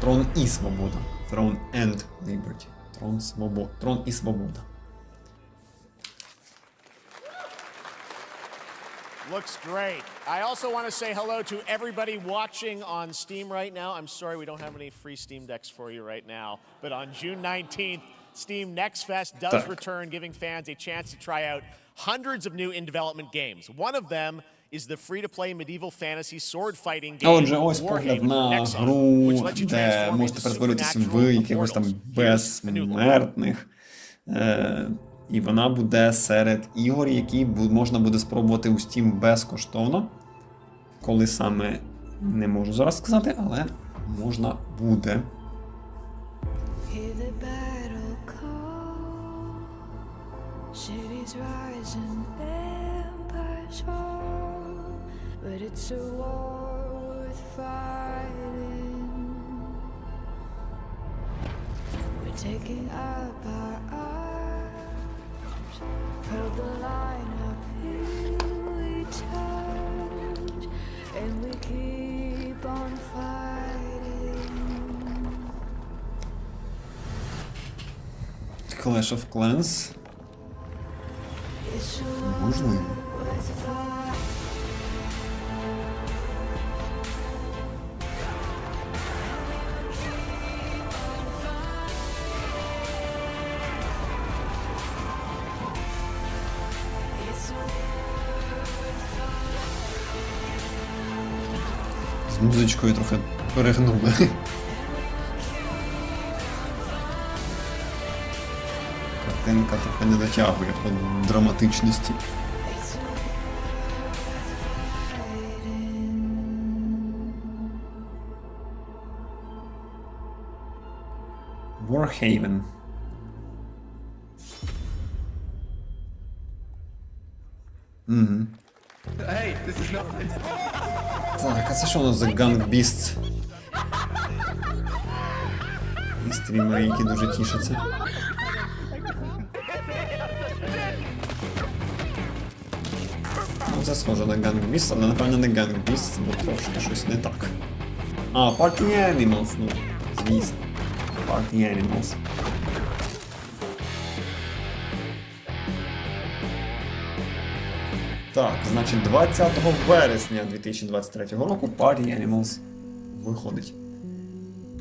Трон і свобода. Throne and Liberty. Трон свобода. Трон і свобода. Looks great. I also want to say hello to everybody watching on Steam right now. I'm sorry we don't have any free Steam Decks for you right now, but on June 19th, Steam Next Fest does return, giving fans a chance to try out hundreds of new in-development games. One of them is the free-to-play medieval fantasy sword-fighting game Отже, ось погляд на гру, де можете перетворитися в якихось там безсмертних. І вона буде серед ігор, які можна буде спробувати у Steam безкоштовно. Коли саме, не можу зараз сказати, але можна буде. Cities rise and empires fall, but it's a war worth fighting. We're taking up our arms, hold the line up, here we touch, and we keep on fighting. Clash of Clans. Можливо. З музичкою трохи перегнули. Картинка трохи не дотягує по драматичності. Warhaven. Так, а це що у нас за Gang Beasts? І стрімери, які дуже тішаться. Ну, це схоже на Gang Beasts, але напевно не Gang Beasts, бо трошки щось не так. А, Party Animals, ну, звісно. Party Animals. Так, значить, 20 вересня 2023 року Party Animals виходить.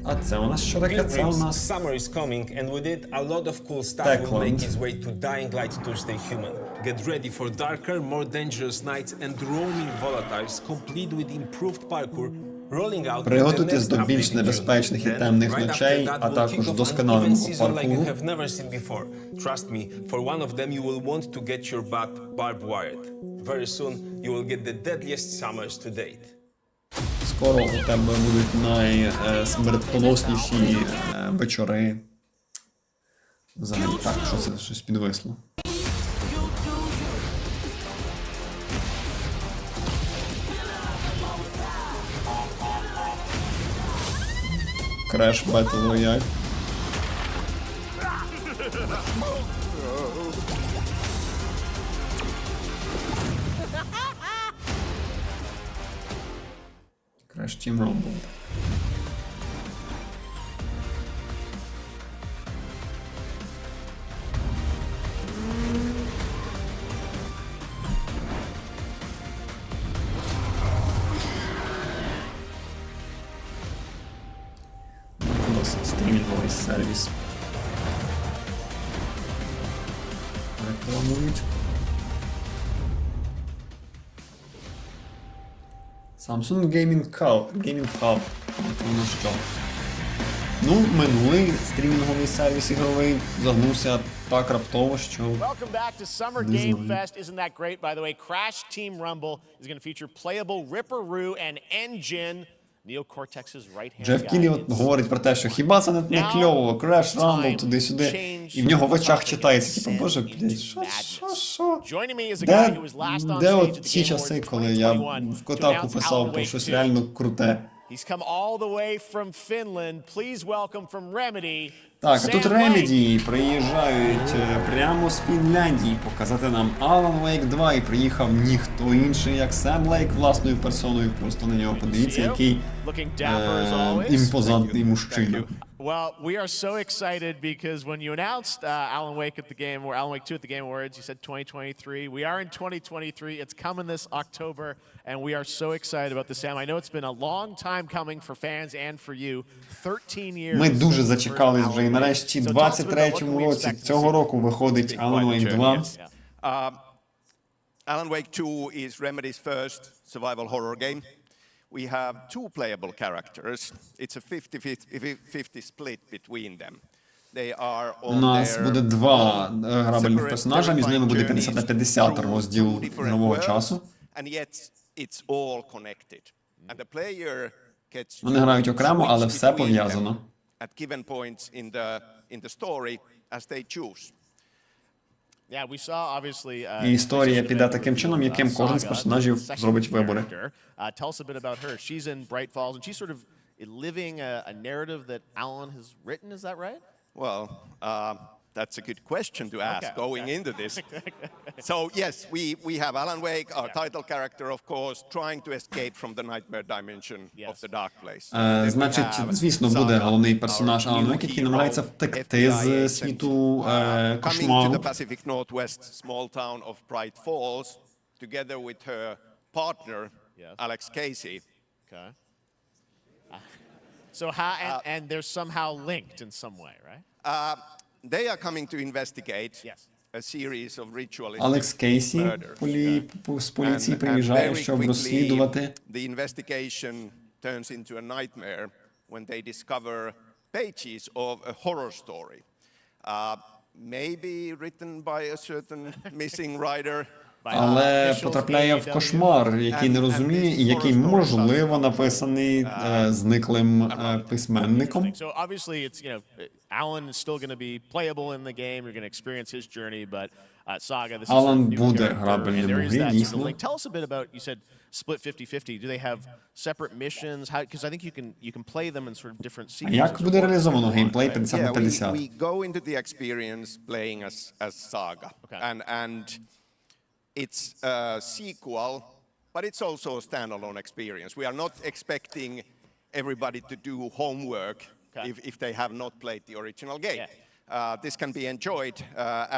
А це у нас що таке? Це у нас Summer is coming, and with it, a lot of cool stuff will make its way to Dying Light to stay human. Get ready for darker, more dangerous nights and roaming volatiles, complete with improved parkour. Приготуйтесь до більш небезпечних і темних ночей, а також досконаленого паркуру. Скоро у тебе будуть найсмертоносніші вечори. Взагалі, так, що це щось підвисло. Crash Battle Royale. Crash Team Rumble. Стрімінговий сервіс. Рекламують. Samsung Gaming Hub. От воно що. Ну, минулий стрімінговий сервіс ігровий загнувся так раптово, що... Welcome back to Summer Game Fest. Isn't that great, by the way? Crash Team Rumble is going to feature playable Ripperoo and Engine. Джеф Кіллі говорить про те, що хіба це не кльово, Crash Rumble, туди-сюди, і в нього в очах читається, типу, боже, блядь, що? Де от ті часи, коли я в Котаку писав про щось реально круте? Так, а тут Remedy приїжджають прямо з Фінляндії показати нам Alan Wake 2, і приїхав ніхто інший, як Сем Лейк власною персоною. Просто на нього подивіться, який імпозантний мужчина. Well, we are so excited because when you announced Alan Wake at the Game, or Alan Wake 2 at the Game Awards, you said 2023. We are in 2023. It's coming this October, and we are so excited about this, Sam. I know it's been a long time coming for fans and for you. 13 years. Ми дуже зачекались вже, і нарешті 23-му році цього року виходить Alan Wake 2. Alan Wake 2 is Remedy's first survival horror game. We have two playable characters. It's a 50-50 split between them. They are У on нас their буде два грабельних персонажа, між ними буде 50 на 50 розділ ігрового часу. and yet it's all connected. And the player gets Вони грають окремо, але все пов'язано. at given points in the story as they choose. Yeah, we saw, obviously, І історія піде таким чином, яким кожен з персонажів зробить вибори. Tell us a bit about her. She's in Bright Falls, and she's sort of living a narrative that Alan has written. Is that right? Well, that's a good question to ask going into this. So yes, we have Alan Wake, our title character, of course, trying to escape from the nightmare dimension of the dark place. Значить, звісно, буде головний персонаж Алан Вейк, який намагається втекти з світу кошмару. Coming to the Pacific Northwest small town of Bright Falls, together with her partner, Alex Casey. Okay. So how, and they're somehow linked in some way, right? They are coming to investigate a series of ritualistic Алекс Кейсі з поліції приїжджає, щоб розслідувати. The investigation turns into a nightmare when they discover pages of a horror story. Maybe written by a certain missing writer. Але потрапляє в кошмар, який не розуміє, і який, можливо, написаний зниклим письменником. So obviously it's, Alan is still going to be playable in the game. You're going to experience his journey, but Saga, this is a new character, and there is that sort of link. Tell us a bit about, you said split 50-50. Do they have separate missions? How, because I think you can play them in sort of different sequences. Як буде реалізовано геймплей 50 на 50? We go into the experience playing as Saga. And it's a sequel, but it's also a standalone experience. We are not expecting everybody to do homework if they have not played the original game. This can be enjoyed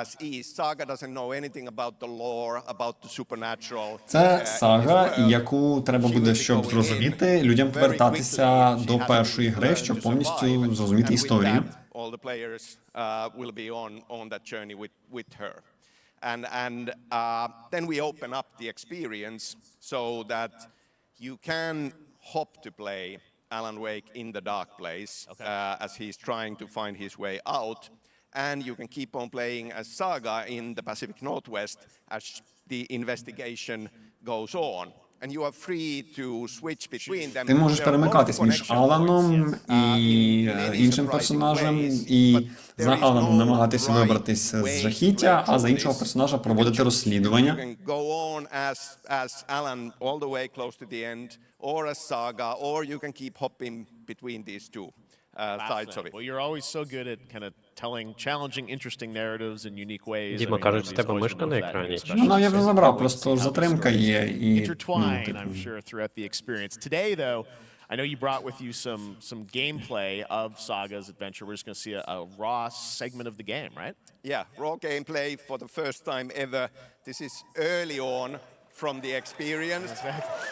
as is. Saga doesn't know anything about the lore, about the supernatural. Це сага, яку треба буде, щоб зрозуміти, людям повертатися до першої гри, щоб повністю зрозуміти історію. All the players will be on that journey with her. And then we open up the experience so that you can hop to play Alan Wake in the dark place as he's trying to find his way out. And you can keep on playing as Saga in the Pacific Northwest as the investigation goes on. And you are free to switch between them. Ти можеш перемикатись між Аланом і іншим персонажем, і за Аланом намагатися вибратись з жахіття, а за іншого персонажа проводити розслідування. You can go on as Alan all the way close to the end, or as Saga, or you can keep hopping between these two sides of it. Well, you're always so good at kind of telling challenging, interesting narratives in unique ways. Діма, кажуть, з тебе мишка на екрані. Ну, я вже забрав, просто затримка є. І, intertwine, I'm sure, throughout the experience. Today, though, I know you brought with you some gameplay of Saga's adventure. We're just going to see a raw segment of the game, right? Yeah, raw gameplay for the first time ever. This is early on from the experience.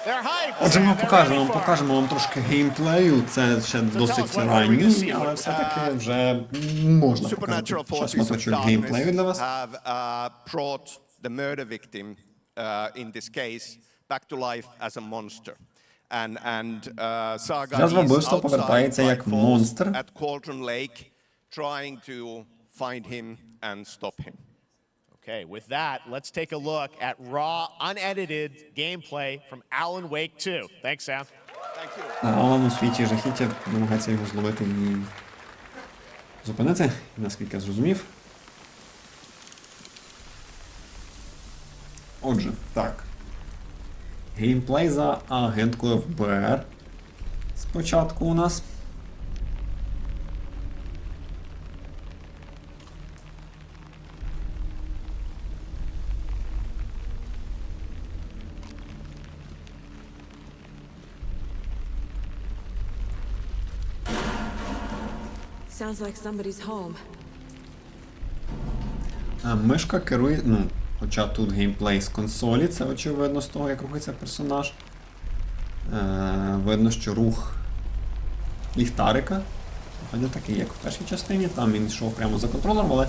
They're hyped! Отже, ми покажемо вам трошки геймплею. Це ще досить ранній, але все-таки вже можна показати шматочок геймплею для вас. Have brought the murder victim, in this case, back to life as a monster. And Saga is outside at Cauldron Lake, trying to find him and stop him. Okay, with that, let's take a look at raw, unedited gameplay from Alan Wake 2. Thanks, Sam. Thank you. Алан у світі жахіття намагається його зловити і зупинити, наскільки я зрозумів. Отже, так. Геймплей за агенткою ФБР. Спочатку у нас. Sounds like somebody's home. Мишка керує, ну, хоча тут геймплей з консолі, це очевидно з того, як рухається персонаж. Видно, що рух ліхтарика, не такий, як в першій частині, там він йшов прямо за контролером, але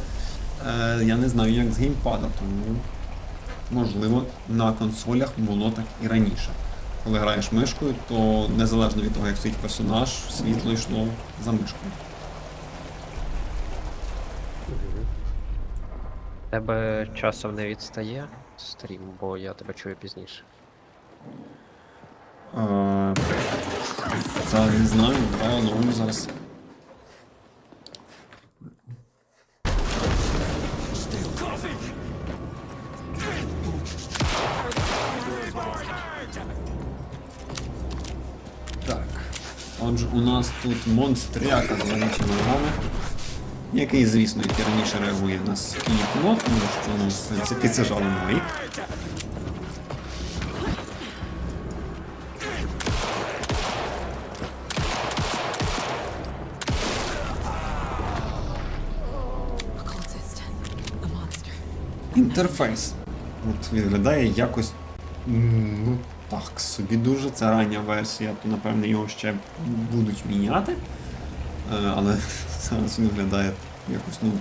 я не знаю, як з геймпада, тому можливо на консолях було так і раніше. Коли граєш мишкою, то незалежно від того, як стоїть персонаж, світло йшло за мишкою. Тебе часом не відстає стрім, бо я тебе чую пізніше. Це не знаю, давай оновлю зараз. Так, отже, у нас тут монстряка з вонючими ногами, який, звісно, як і раніше реагує на світло, тому що, ну, в принципі, це жалобний рік. Інтерфейс. От виглядає якось, ну, так собі дуже. Це рання версія, то, напевне, його ще будуть міняти. Але зараз він виглядає якось, ну,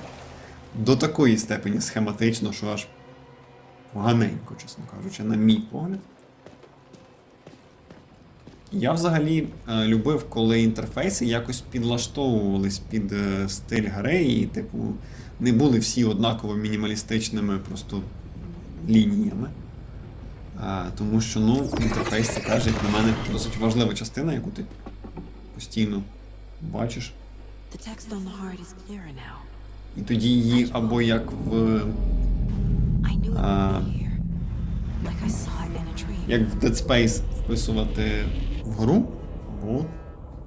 до такої степені схематично, що аж поганенько, чесно кажучи, на мій погляд. Я взагалі любив, коли інтерфейси якось підлаштовувались під стиль гри і, типу, не були всі однаково мінімалістичними просто лініями. Тому що, ну, інтерфейс, це теж, як на мене, досить важлива частина, яку ти постійно бачиш. І тоді її або як в... як в Dead Space вписувати в гру, або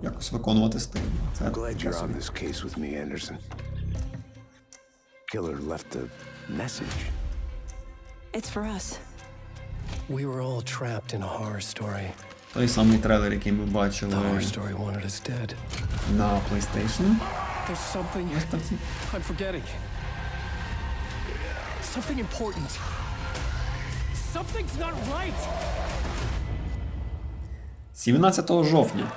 якось виконувати стиль. Це Killer left a message. It's for us. We were all trapped in a horror story. Той самий трейлер, який ми бачили на PlayStation. There's something I'm forgetting. Something important. Something's not right. 17 жовтня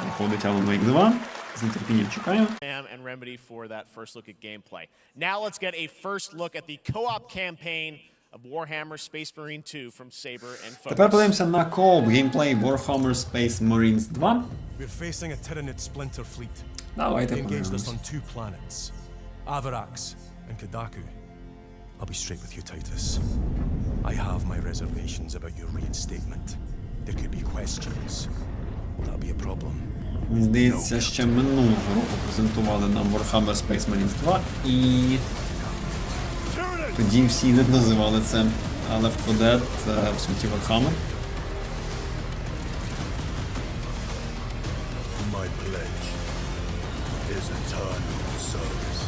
виходить Alan Wake 2. З нетерпінням чекаю. And Remedy for that first look at gameplay. Now let's get a first look at the co-op campaign of Warhammer Space Marine 2 from Saber and Focus. Тепер подивимося на co-op геймплей Warhammer Space Marines 2. We're facing a Tyranid splinter fleet. Давайте They engaged us подивимось. on 2 planets, Avarax and Kadaku. I'll be straight with you, Titus. I have my reservations about your reinstatement. There could be questions. Will that be a problem? Здається, ще минулого року презентували нам Warhammer Space Marines 2, і тоді всі не називали це Left 4 Dead в світі Warhammer. My pledge is eternal service.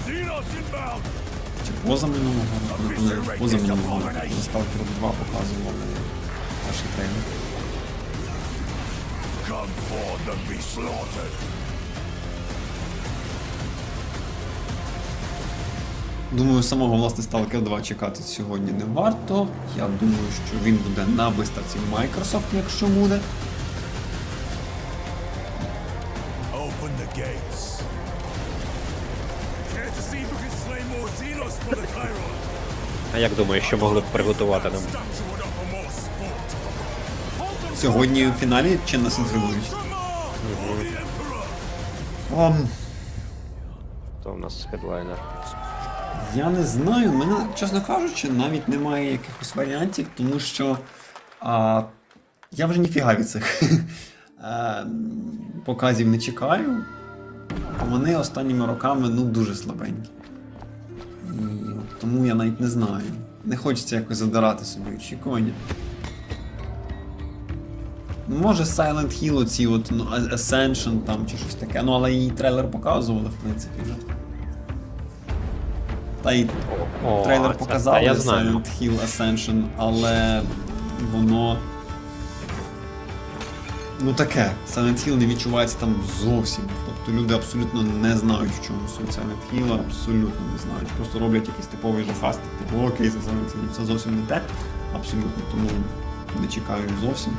Xenos inbound! Чи позаминулого року, коли позаминулого року, коли Stalker 2 показували перший трейлер. Come forth and be slaughtered. Думаю, самого, власне, Stalker 2 чекати сьогодні не варто. Я думаю, що він буде на виставці Microsoft, якщо буде. Open the gates. Care to see if we can slay more Xenos for the Chiron? А як думаєш, що могли б приготувати нам? Сьогодні у фіналі чи нас інтригують? То у нас хедлайнер. Я не знаю, в мене, чесно кажучи, навіть немає якихось варіантів, тому що я вже ніфіга від цих показів не чекаю. Вони останніми роками, ну, дуже слабенькі. І тому я навіть не знаю. Не хочеться якось задирати собі очікування. Ну, може Silent Hill оці от, ну, Ascension там чи щось таке, ну, але її трейлер показували, в принципі, вже. Та й трейлер показали Silent Hill Ascension, але воно ну таке, Silent Hill не відчувається там зовсім. Тобто люди абсолютно не знають, в чому суть Silent Hill, абсолютно не знають. Просто роблять якийсь типовий жахастик, типу окей, це Silent Hill. Це зовсім не те, абсолютно, тому не чекаю зовсім.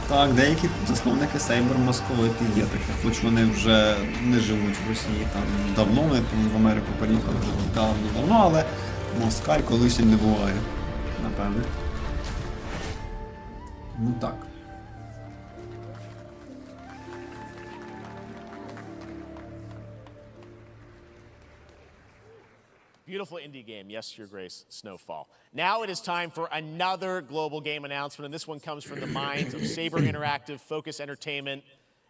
Так, деякі засновники Сейбер московити є таке, хоч вони вже не живуть в Росії там давно, вони там в Америку переїхали вже давно, але москаль колись і не буває, напевне. Ну так. Beautiful indie game, yes, Your Grace, Snowfall. Now it is time for another global game announcement, and this one comes from the minds of Saber Interactive, Focus Entertainment,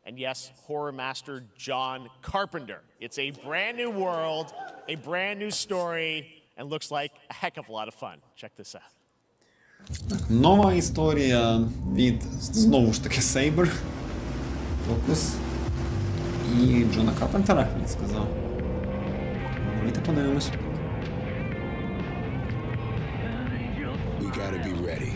and yes, horror master John Carpenter. It's a brand new world, a brand new story, and looks like a heck of a lot of fun. Check this out. Нова історія від, знову ж таки, Saber, Focus і Джона Карпентера, він сказав. Давайте подивимось. We gotta be ready.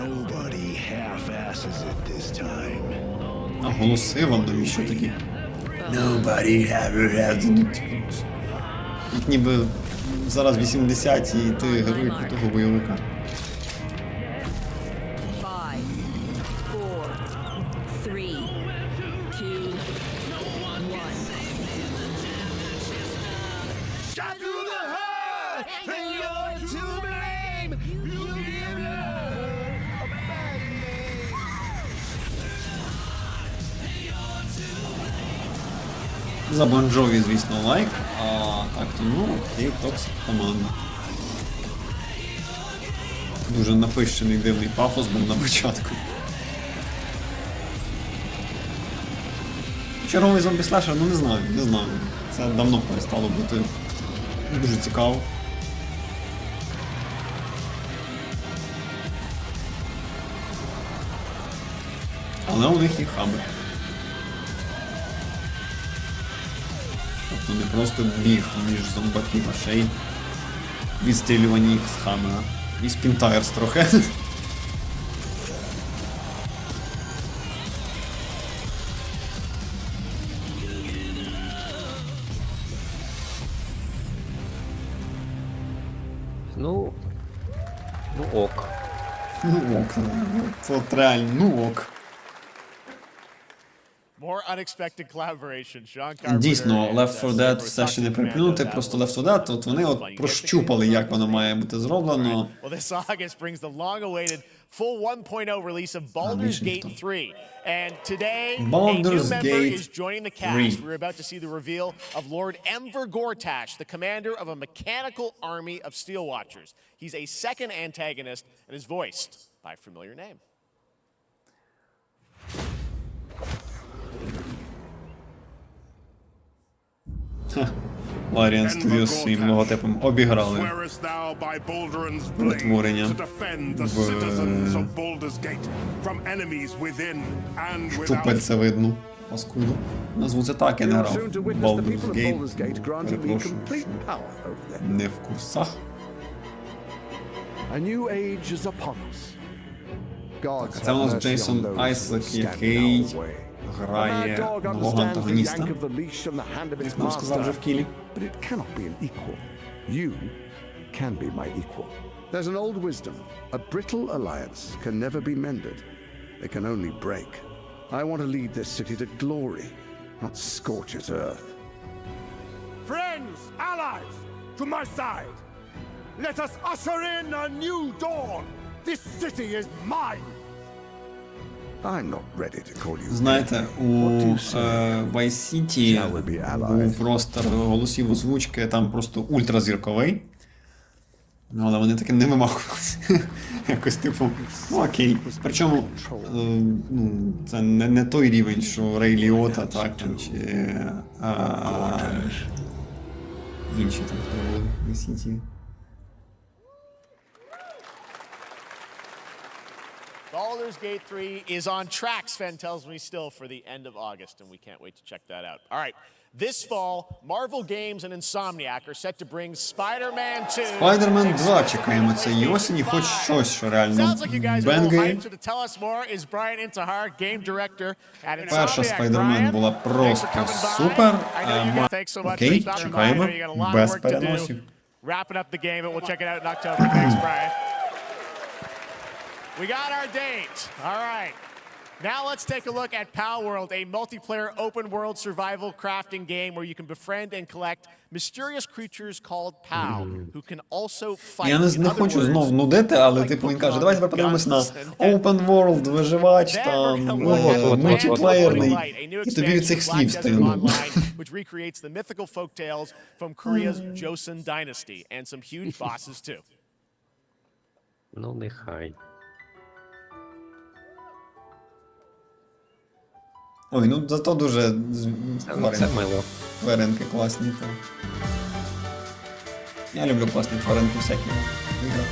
Nobody half-asses it this time. А голоси вам навіщо такі? Nobody half-asses it. Як ніби зараз 80 і ти герой крутого бойовика. 5, 4, 3, 2, 1. Shot through the heart, and you're to blame. You give love a bad name. За Bon Jovi, звісно, лайк, а так то, ну, окей, Toxic команда. Дуже напищений дивний пафос був на початку. Черговий зомбі-слешер, ну не знаю. Це давно перестало бути дуже цікаво. Але у них є хаби. Тобто не просто біг між зомбаків, а ще й відстрілювання їх з хами. І спінтайрс трохи. Ну ок. Ну ок. Це от реально, ну ок. More unexpected collaboration. Sean Carpenter. Дійсно, and, Left 4 Dead Saber все ще не Commando приплюнути, that просто was Left 4 Dead, от вони от прощупали, як воно має бути зроблено. Well, this August brings the long-awaited full 1.0 release of Baldur's Gate 3. And today, a Baldur's new member Gate is joining the 3. cast. We're about to see the reveal of Lord Enver Gortash, the commander of a mechanical army of Steel Watchers. He's a second antagonist and is voiced by a familiar name. Larian Studios своїм логотипом обіграли перетворення в щупальцевидну паскуду. Назву це так, я не грав. Baldur's Gate. Перепрошую. Не в курсах. Так, це у нас Джейсон Айслек, який грає нового антагоніста. Як нам сказав вже в кілі. Can be my equal. There's an old wisdom. A brittle alliance can never be mended. They can only break. I want to lead this city to glory, not scorch its earth. Friends, allies, to my side. Let us usher in a new dawn. This city is mine. I'm not ready to call you. Знаєте, у Vice City був простір голосів озвучки, там просто ультразірковий. Але вони таким не вимахувалися. Якось типу, ну окей. Причому це не той рівень, що Рей Ліота, так, там, чи інші там були в Vice City. Baldur's Gate 3 is on track, Sven tells me still, for the end of August, and we can't wait to check that out. All right, this fall, Marvel Games and Insomniac are set to bring Spider-Man 2. Spider-Man 2 чекаємо цієї осені, хоч щось, що реально Sounds like you guys are a little бенгає. hyped, so to tell us more is Brian Intihar, game director at Insomniac. Перша Spider-Man Brian, була thanks for просто coming by. супер. I know you guys, thanks so much Окей, for stopping by. I чекаємо, know you got a lot of без work to do. переносів. Wrapping up the game, but we'll check it out in October. Thanks, Brian. We got our date. All right. Now let's take a look at Pal World, a multiplayer open-world survival crafting game where you can befriend and collect mysterious creatures called Pal, who can also fight. Я не хочу знов нудити, але типу він каже, давайте подивимось на open world, виживач, там, мультиплеєрний, і тобі від цих слів стигну. Which recreates the mythical folktales from Korea's Joseon dynasty, and some huge bosses too. Ну, нехай. Ой, ну зато дуже Це мило. тваринки класні. То. Я люблю класні тваринки всякі в іграх.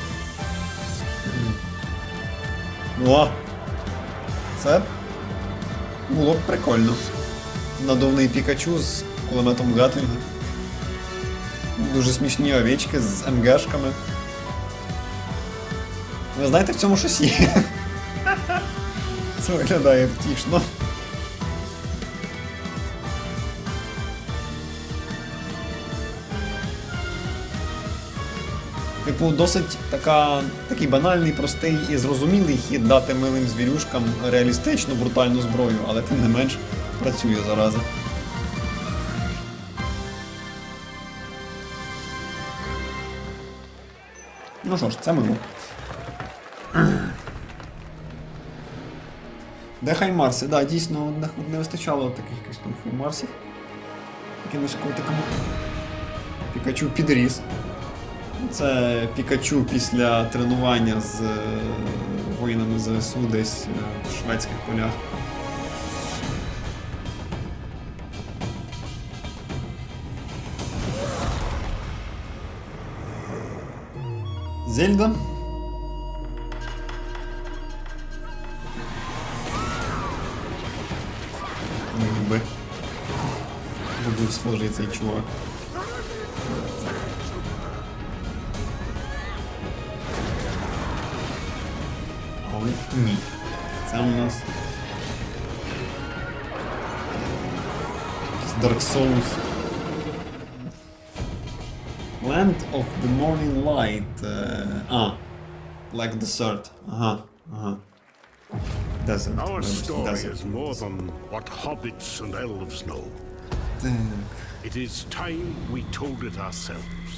О! Це було б прикольно. Надувний Пікачу з кулеметом Гатлінга. Дуже смішні овечки з МГшками. Ви знаєте, в цьому щось є. Це виглядає втішно. Типу, досить такий банальний, простий і зрозумілий хід дати милим звірюшкам реалістичну, брутальну зброю, але тим не менш працює зараза. Ну що ж, це мило. Де Хаймарси? Да, дійсно, не вистачало таких якихось Хаймарсів. Якимось котиками. Пікачу підріс. Це Пікачу після тренування з воїнами ЗСУ десь в шведських полях. Зельда. Ніби. Був схожий цей чувак. Ні. Це у нас Dark Souls. Land of the Morning Light. Like desert. Ага. Desert. Our story Desert. is more than what hobbits and elves know. It is time we told it ourselves.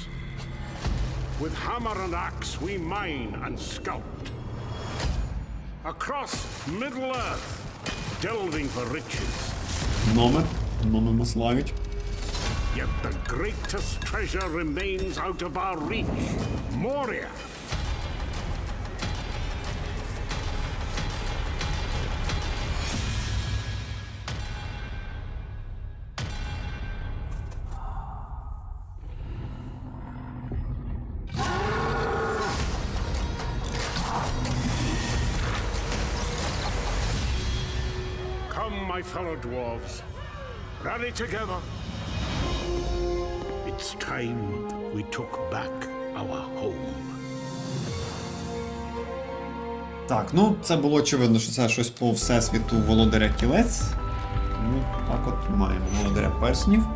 With hammer and axe we mine and sculpt. Across Middle-earth, delving for riches. Номер Маславич. Yet the greatest treasure remains out of our reach. Moria. My fellow dwarves, rally together. It's time we took back our home. Так, ну це було очевидно, що це щось по всесвіту Володаря Кілець. Ну, так от маємо Володаря Перснів.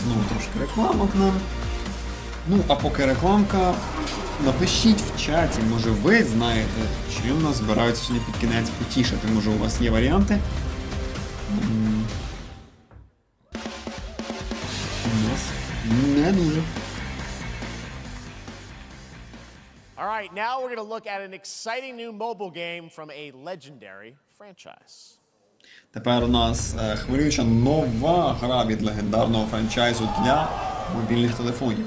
Знову трошки рекламок нам. Ну, а поки рекламка, напишіть в чаті, може ви знаєте, чим нас збираються сьогодні під кінець потішити. Може у вас є варіанти? У нас не дуже. All right, now we're going to look at an exciting new mobile game from a legendary franchise. Тепер у нас хвилююча нова гра від легендарного франчайзу для мобільних телефонів.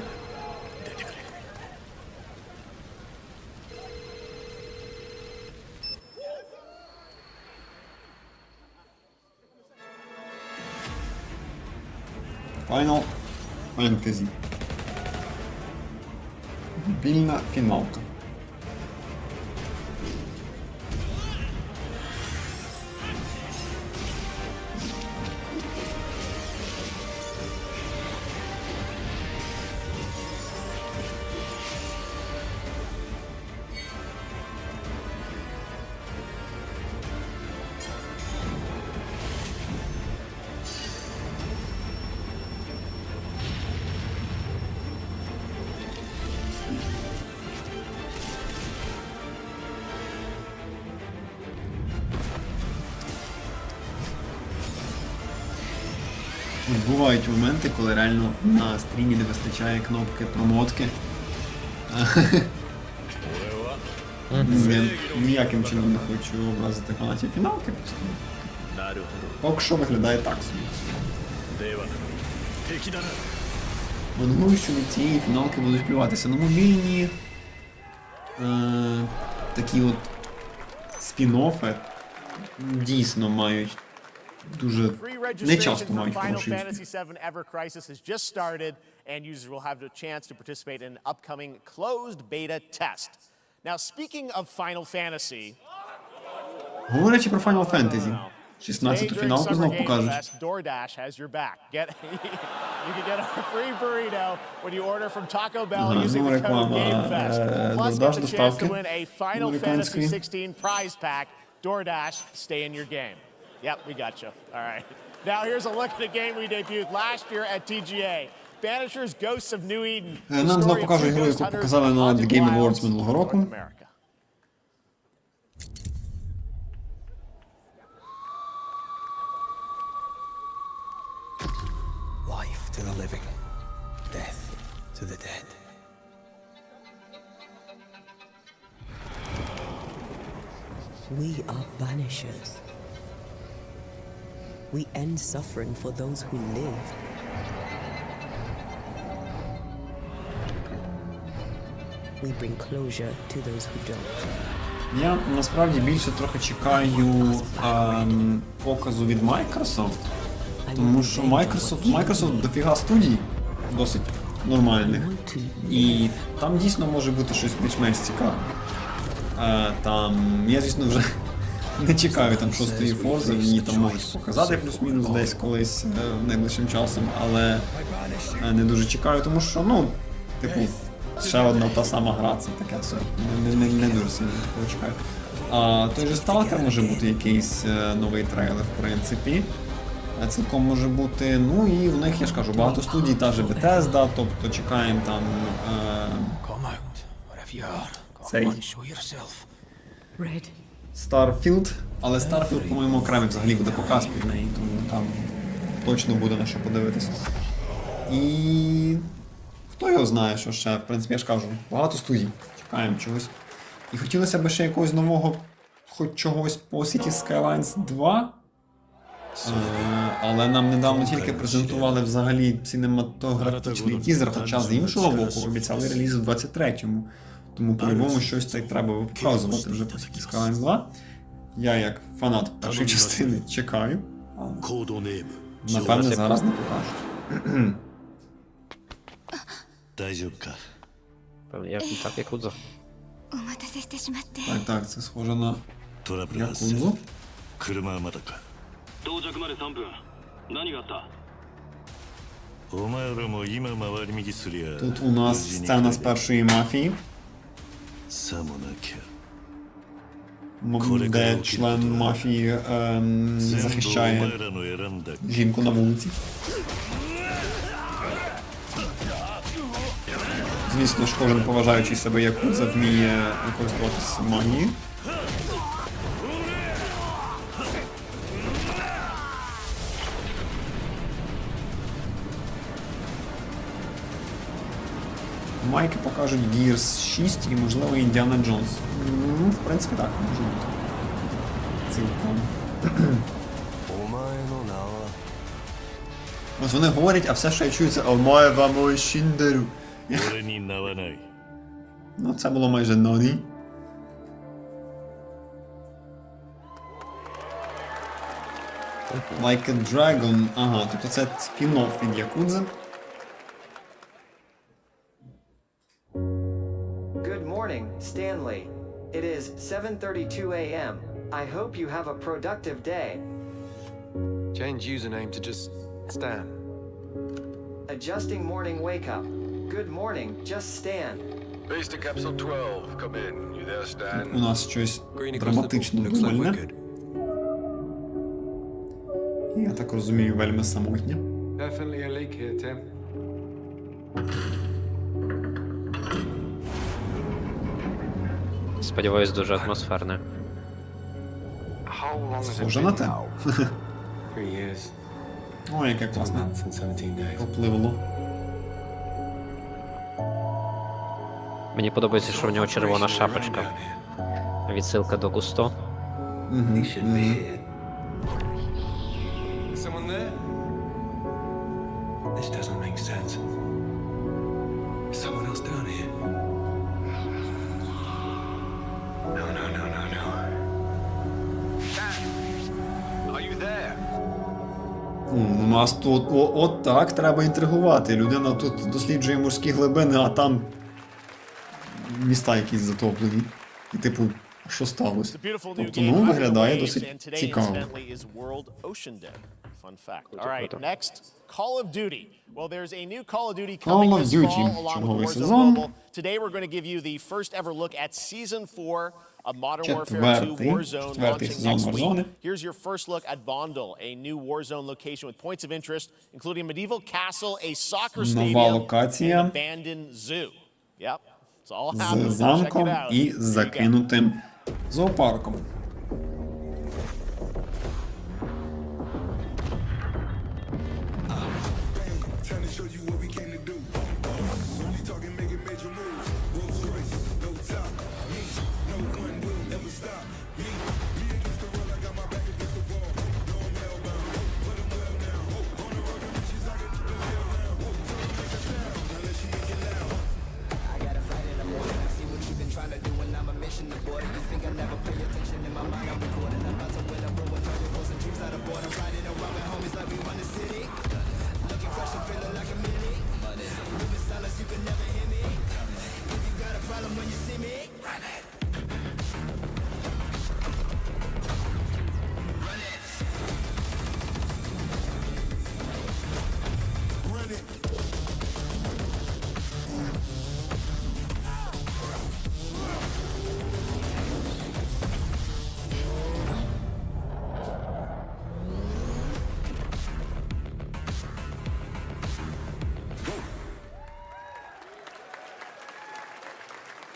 Final Fantasy. Дебільна фіналка. Бувають моменти, коли реально на стрімі не вистачає кнопки промотки. Я ніяким чином не хочу образити фанатів фіналки, просто поки що виглядає так собі. Думаю, що від цієї фіналки будуть плюватися на мобільні. Такі от спін-оффи дійсно мають дуже не часто мають хороший успіх. Говорячи про Final Fantasy, 16-ту фіналку знов покажуть. Знову реклама DoorDash доставки американської. Yep, we got you. All right. Now here's a look at a game we debuted last year at TGA. Banishers Ghosts of New Eden. Нам знову покажуть гру, яку показали на The Game Awards минулого року. Life to the living, death to the dead. We are banishers. We end suffering for those who live. We bring closure to those who don't. Я насправді більше трохи чекаю показу від Microsoft, тому що Microsoft дофіга студій досить нормальних, і там дійсно може бути щось більш-менш цікаве. Там, я звісно вже не чекаю там 6-ї Форзи, мені там можуть показати плюс-мінус десь колись найближчим часом, але не дуже чекаю, тому що, ну, типу, ще одна та сама гра, це таке все, не дуже сильно такого чекаю. Той же Stalker може бути якийсь новий трейлер, в принципі, цілком може бути, ну і в них, я ж кажу, багато студій, та же Bethesda, тобто чекаємо там цей Starfield, але Starfield, по-моєму, окремий взагалі буде показ під неї, тому там точно буде на що подивитися. І хто його знає, що ще, в принципі, я ж кажу, багато студій, чекаємо чогось. І хотілося б ще якогось нового, хоч чогось по Cities Skylines 2, але нам недавно тільки презентували взагалі синематографічний тізер, хоча з іншого боку обіцяли реліз у 23-му. Тому по-любому щось так треба показувати вже по Cities Skylines 2. Я як фанат першої частини чекаю, але напевне зараз не покажуть. Так, Якудза. Так, це схоже на Якудзу. Тут у нас сцена з першої мафії, де член мафії захищає жінку на вулиці. Звісно ж, кожен поважаючий себе Якудза вміє користуватися магією. Майки покажуть Gears 6 і, можливо, Індіана Джонс. Ну, в принципі, так, може бути. Цілком. Ось вони говорять, а все, що я чую, це «Омае вам Шіндеру». Ну, це було майже «Ноні». Like a Dragon. Ага, тобто це спін-офф від Якудзи. Good morning, Stanley. It is 7:32 a.m. I hope you have a productive day. Change username to just Stan. Adjusting morning wake up. Good morning, just Stan. Base to capsule 12. Come in. You there, Stan? У нас щось драматично довольне. Я так розумію, вельми самотнє. Definitely a leak here, Tim. Сподіваюсь, дуже атмосферне. Схоже на те. 3 years. Ой, яке класне. Попливло. Мені подобається, що в нього червона шапочка. Відсилка до Густо. Someone there? This doesn't make sense. Is someone else down here? No. Stan! Are you there? У нас тут от так треба інтригувати. Людина тут досліджує морські глибини, а там міста якісь затоплені. І типу, що сталося? Тобто, ну, виглядає досить цікаво. Fun fact. All right, next, Call of Duty. Well, there's a new Call of Duty Call coming of this Duty. fall along with Черговий Warzone сезон. Mobile. Today we're going to give you the first ever look at Season 4 of Modern Warfare 2 Warzone launching next week. Here's your first look at Vondel, a new Warzone location with points of interest, including a medieval castle, a soccer stadium, and an abandoned zoo. Yep, it's all happening. З замком і закинутим зоопарком.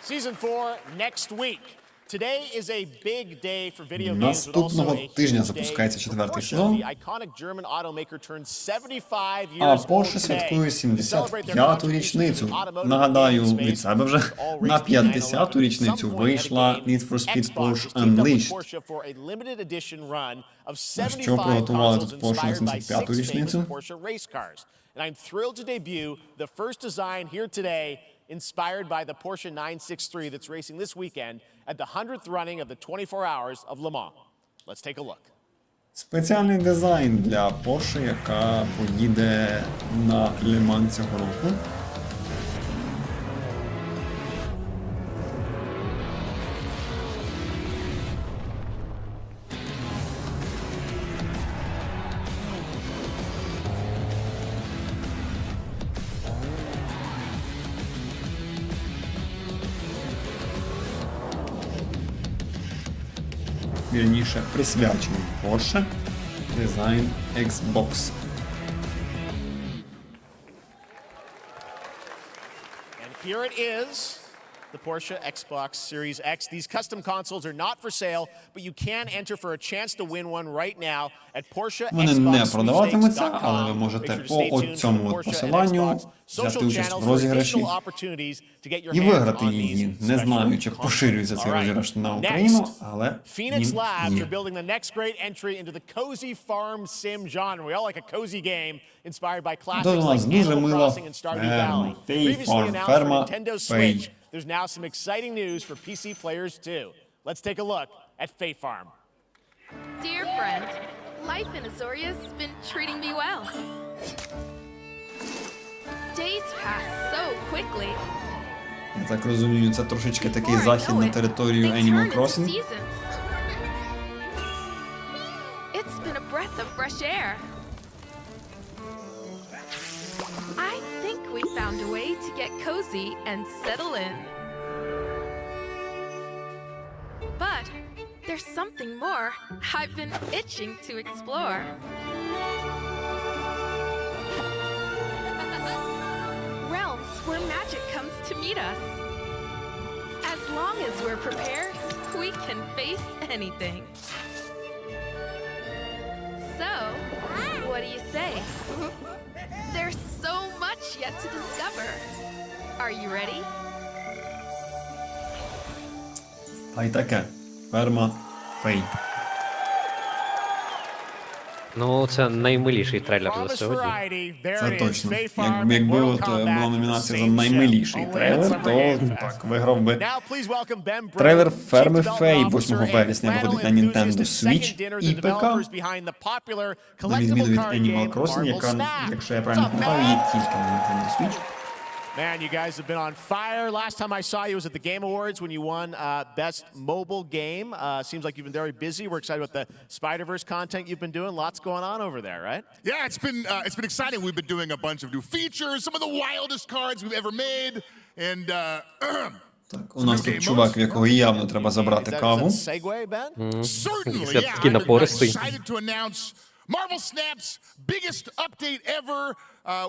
Season 4 next week. Today is a big day for video games, but also Наступного a тижня huge запускається day for четвертий Porsche. сезон. The iconic German automaker turns 75 А years old Porsche today. святкує To celebrate their 75-ту contributions річницю. to automotive Нагадаю, gaming space, від себе вже all на raced in 50-ту 911. річницю At some point вийшла at a game, Need for Speed Xbox Porsche has teamed up with Unleashed. Porsche for a limited edition run of Що 75 приготували consoles тут Porsche на inspired by 75-ту 6 famous річницю? Porsche race cars. And I'm thrilled to debut the first design here today inspired by the Porsche 963 that's racing this weekend at the 100th running of the 24 Hours of Le Mans. Let's take a look. Спеціальний дизайн для Porsche, яка поїде на Le Mans цього року. Вірніше, присвячений Porsche дизайн Xbox. And here it is, the Porsche Xbox Series X. These custom consoles are not for sale, but you can enter for a chance to win one right now at Вони не продаватимуться, PorscheXboxSweepstakes.com. але ви можете по цьому посиланню взяти участь в розіграші і виграти її. Не знаю, чи поширюється цей розіграш на Україну, але Phoenix Labs ні. are building the next great entry into the cozy farm sim genre. We all like a cozy game inspired by classics До нас like дуже Animal мила Crossing and Stardew ферма, Valley. Фей Previously фарм, announced for ферма Nintendo Фей. Switch, there's now some exciting news for PC players too. Let's take a look at Fate Farm. Dear friend, Life in Azoria's been treating me well. Days pass so quickly. Я так розумію, це трошечки такий захід на територію Animal Crossing. It's been a breath of fresh air. I think we found a way to get cozy and settle in. But there's something more I've been itching to explore. Realms where magic comes to meet us. As long as we're prepared, we can face anything. So, what do you say? There's so much yet to discover. Are you ready? Та й таке. Ферма Фей. Ну, це наймиліший трейлер за сьогодні. Це точно. Якби от була номінація за наймиліший трейлер, то так, виграв би трейлер Ферми Фей 8 вересня виходить на Nintendo Switch і ПК. На відміну від Animal Crossing, яка, якщо я правильно пам'ятаю, є тільки на Nintendo Switch. Man, you guys have been on fire. Last time I saw you was at the Game Awards when you won Best Mobile Game. Seems like you've been very busy. We're excited about the Spider-Verse content you've been doing. Lots going on over there, right? Yeah, it's been exciting. We've been doing a bunch of new features, some of the wildest cards we've ever made, and Так, у нас тут чувак, в якого явно треба забрати каву. certainly, yeah, I'm excited to announce Marvel Snap's biggest update ever.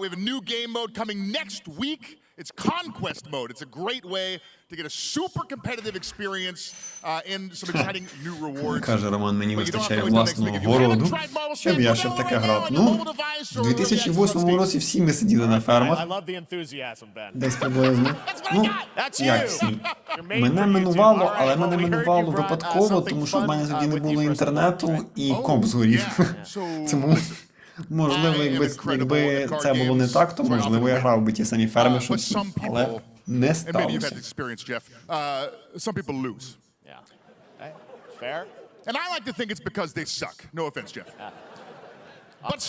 We have a new game mode coming next week. It's Conquest mode. It's a great way to get a super competitive experience and some exciting new rewards. Каже Роман, мені вистачає власного городу, щоб я ще в таке грав. Ну, в 2008 році всі ми сиділи на фермах. Десь приблизно. Ну, як всі. Мене минувало, але мене минувало випадково, тому що в мене тоді не було інтернету і комп згорів. Тому, можливо, якби це було не так, то, можливо, я грав би ті самі ферми, що всі, але не сталося. Some people lose. Fair. And I like to think it's because they suck. No offense, Jeff. But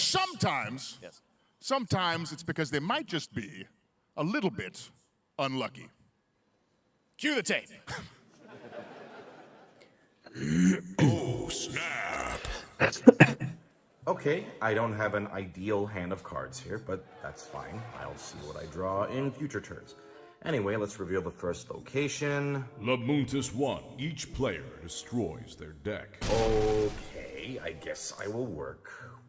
sometimes it's because they might just be a little bit unlucky. Cue the tape. Oh, snap. Okay, I don't have an ideal hand of cards here, but that's fine. I'll see what I draw in future turns. Anyway, let's reveal the first location. Lamuntis 1. Each player destroys their deck. Okay, I guess I will work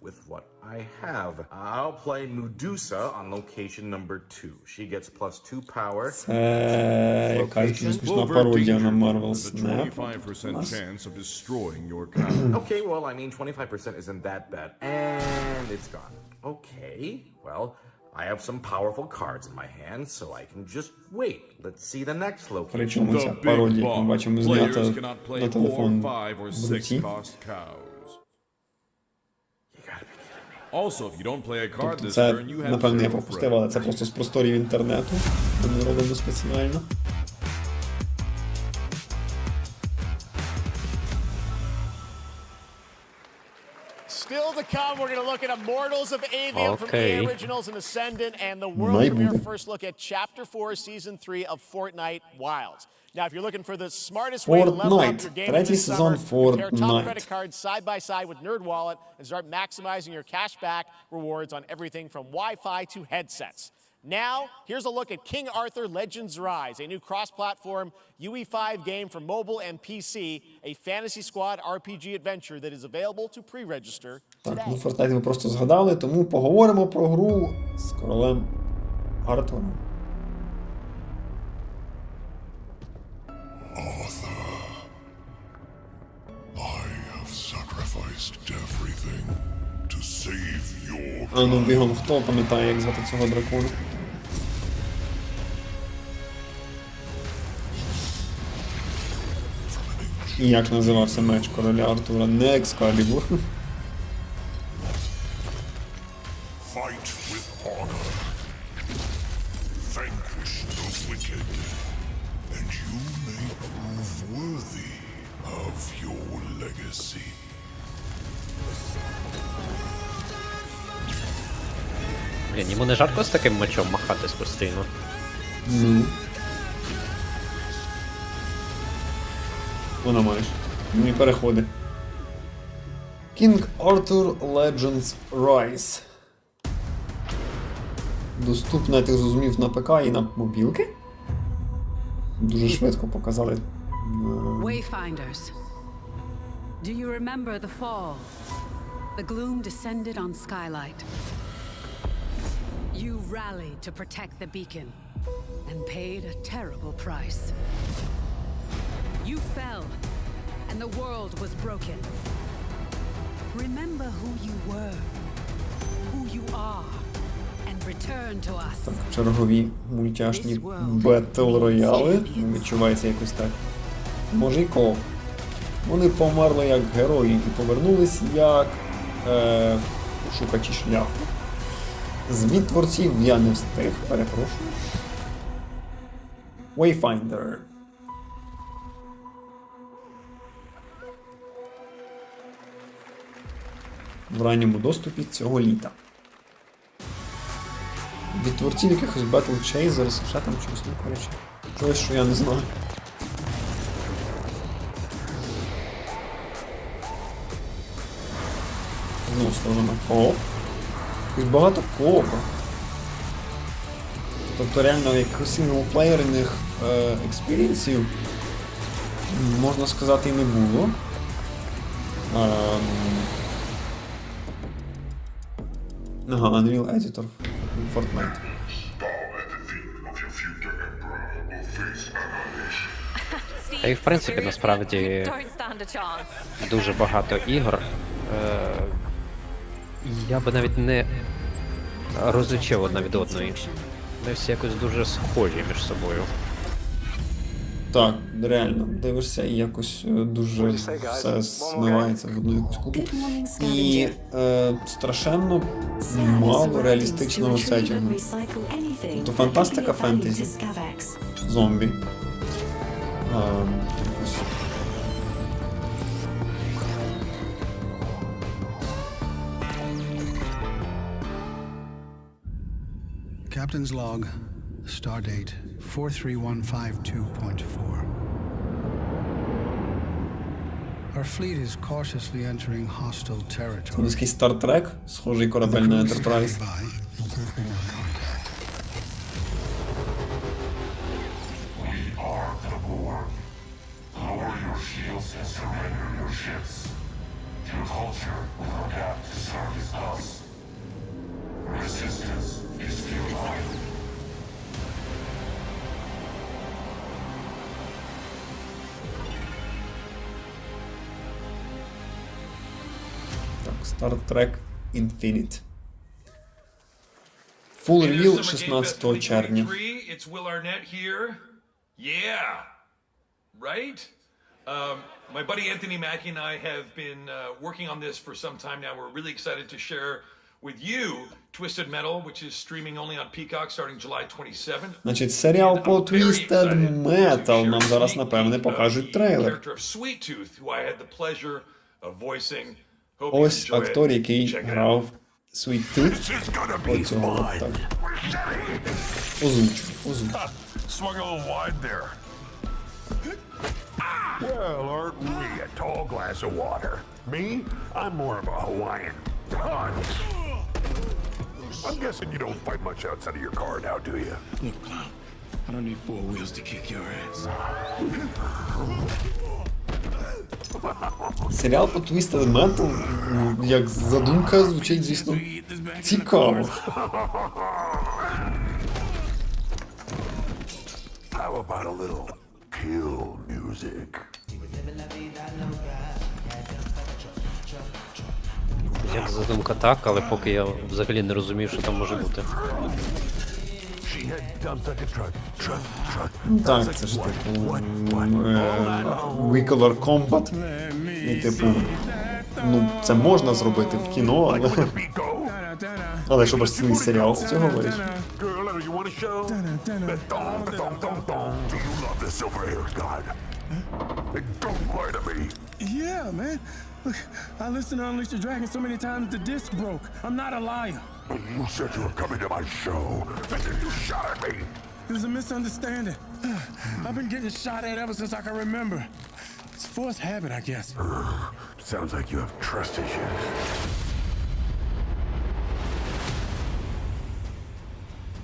with what I have. I'll play Medusa on location number 2. She gets +2 power. Це якась дуже смішна пародія на Marvel Snap. 25% chance of destroying your card. Okay, well, I mean, 25% isn't that bad. And it's gone. Okay, well, I have some powerful cards in my hand, so I can just wait. Let's see the next location. Причому ця пародія, як ми бачимо, знята на телефон в руці. Тобто це, напевно, я пропустив, але це просто з просторів інтернету. Це не роблено спеціально. Still to come, we're going to look at Immortals of Avium from the Originals and Ascendant, and the world premiere first look at Chapter 4, Season 3 of Fortnite Wilds. Now, if you're looking for the smartest way to level up your game this summer, compare top credit cards side by side with NerdWallet and start maximizing your cashback rewards on everything from Wi-Fi to headsets. Now, here's a look at King Arthur Legends Rise, a new cross-platform UE5 game for mobile and PC, a fantasy squad RPG adventure that is available to pre-register today. Так, ну Fortnite ми просто згадали, тому поговоримо про гру з королем Артуром. Arthur, I have sacrificed everything to save your... А ну бігом, хто пам'ятає, як звати цього дракона? І як називався меч короля Артура? Не Екскалібур. Fight with honor. Vanquish the wicked. And you may prove worthy of your legacy. Блін, йому не жарко з таким мечом махатись постійно? Вона маєш. Ну і переходи. King Arthur Legends Rise. Доступна, я так зрозумів, на ПК і на мобілки? Дуже швидко показали. Wayfinders. Do you remember the fall? The gloom descended on Skylight. You rallied to protect the beacon and paid a terrible price. You fell, and the world was broken. Remember who you were, who you are, and return to us. Так, чергові мультяшні Battle рояли. Відчувається якось так. Може і кооп. Вони померли як герої і повернулись як шукачі шляху. Звіт творців я не встиг, перепрошую. Wayfinder. В ранньому доступі цього літа. Від творців якихось Battle Chasers, ще там чогось не коротше. Чогось, що я не знаю. Знову сторона кооп. Якось багато коопа. Тобто реально якихось синглплеєрних експірієнсів, можна сказати, і не було. Ага, Unreal Editor Fortnite. Та і в принципі, насправді, дуже багато ігор. Я би навіть не розлічив одна від одної. Вони всі якось дуже схожі між собою. Так, реально, дивишся і якось дуже все змивається в одну якусь купу. І страшенно мало реалістичного сеттінгу. Тобто фантастика, фентезі, зомбі. Captain's log, stardate 43152.4. Our fleet is cautiously entering hostile territory. Це Star Trek, схожий корабель на Enterprise. Star Trek Infinite. Full reveal 16 червня. It's Will Arnett here. Yeah. Right? My buddy Anthony Mackie and I have been working on this for some time now. We're really excited to share with you Twisted Metal, which is streaming only on Peacock starting July 27th. Значить, серіал по Twisted Metal нам зараз, напевне, покажуть трейлер. Ось актор, який грав Sweet Tooth. Оцього так. Озвучу. Swung a little wide there. Well, aren't we a tall glass of water? Me? I'm more of a Hawaiian punch. I'm guessing you don't fight much outside of your car now, do you? Look, clown, I don't need four wheels to kick your ass. Серіал по Twisted Metal, як задумка, звучить, звісно, цікаво. How about a little kill music? Як задумка так, але поки я взагалі не розумів, що там може бути. Так, це ж типу Vehicular Combat. І типу, ну, це можна зробити в кіно, але щоб аж цілий серіал з цього вийшов. Yeah, man. Look, I listened to Unleash the Dragon so many times the disc broke. I'm not a liar. You said you were coming to my show, and then you shot at me. It was a misunderstanding. I've been getting shot at ever since I can remember. It's forced habit, I guess. Sounds like you have trust issues.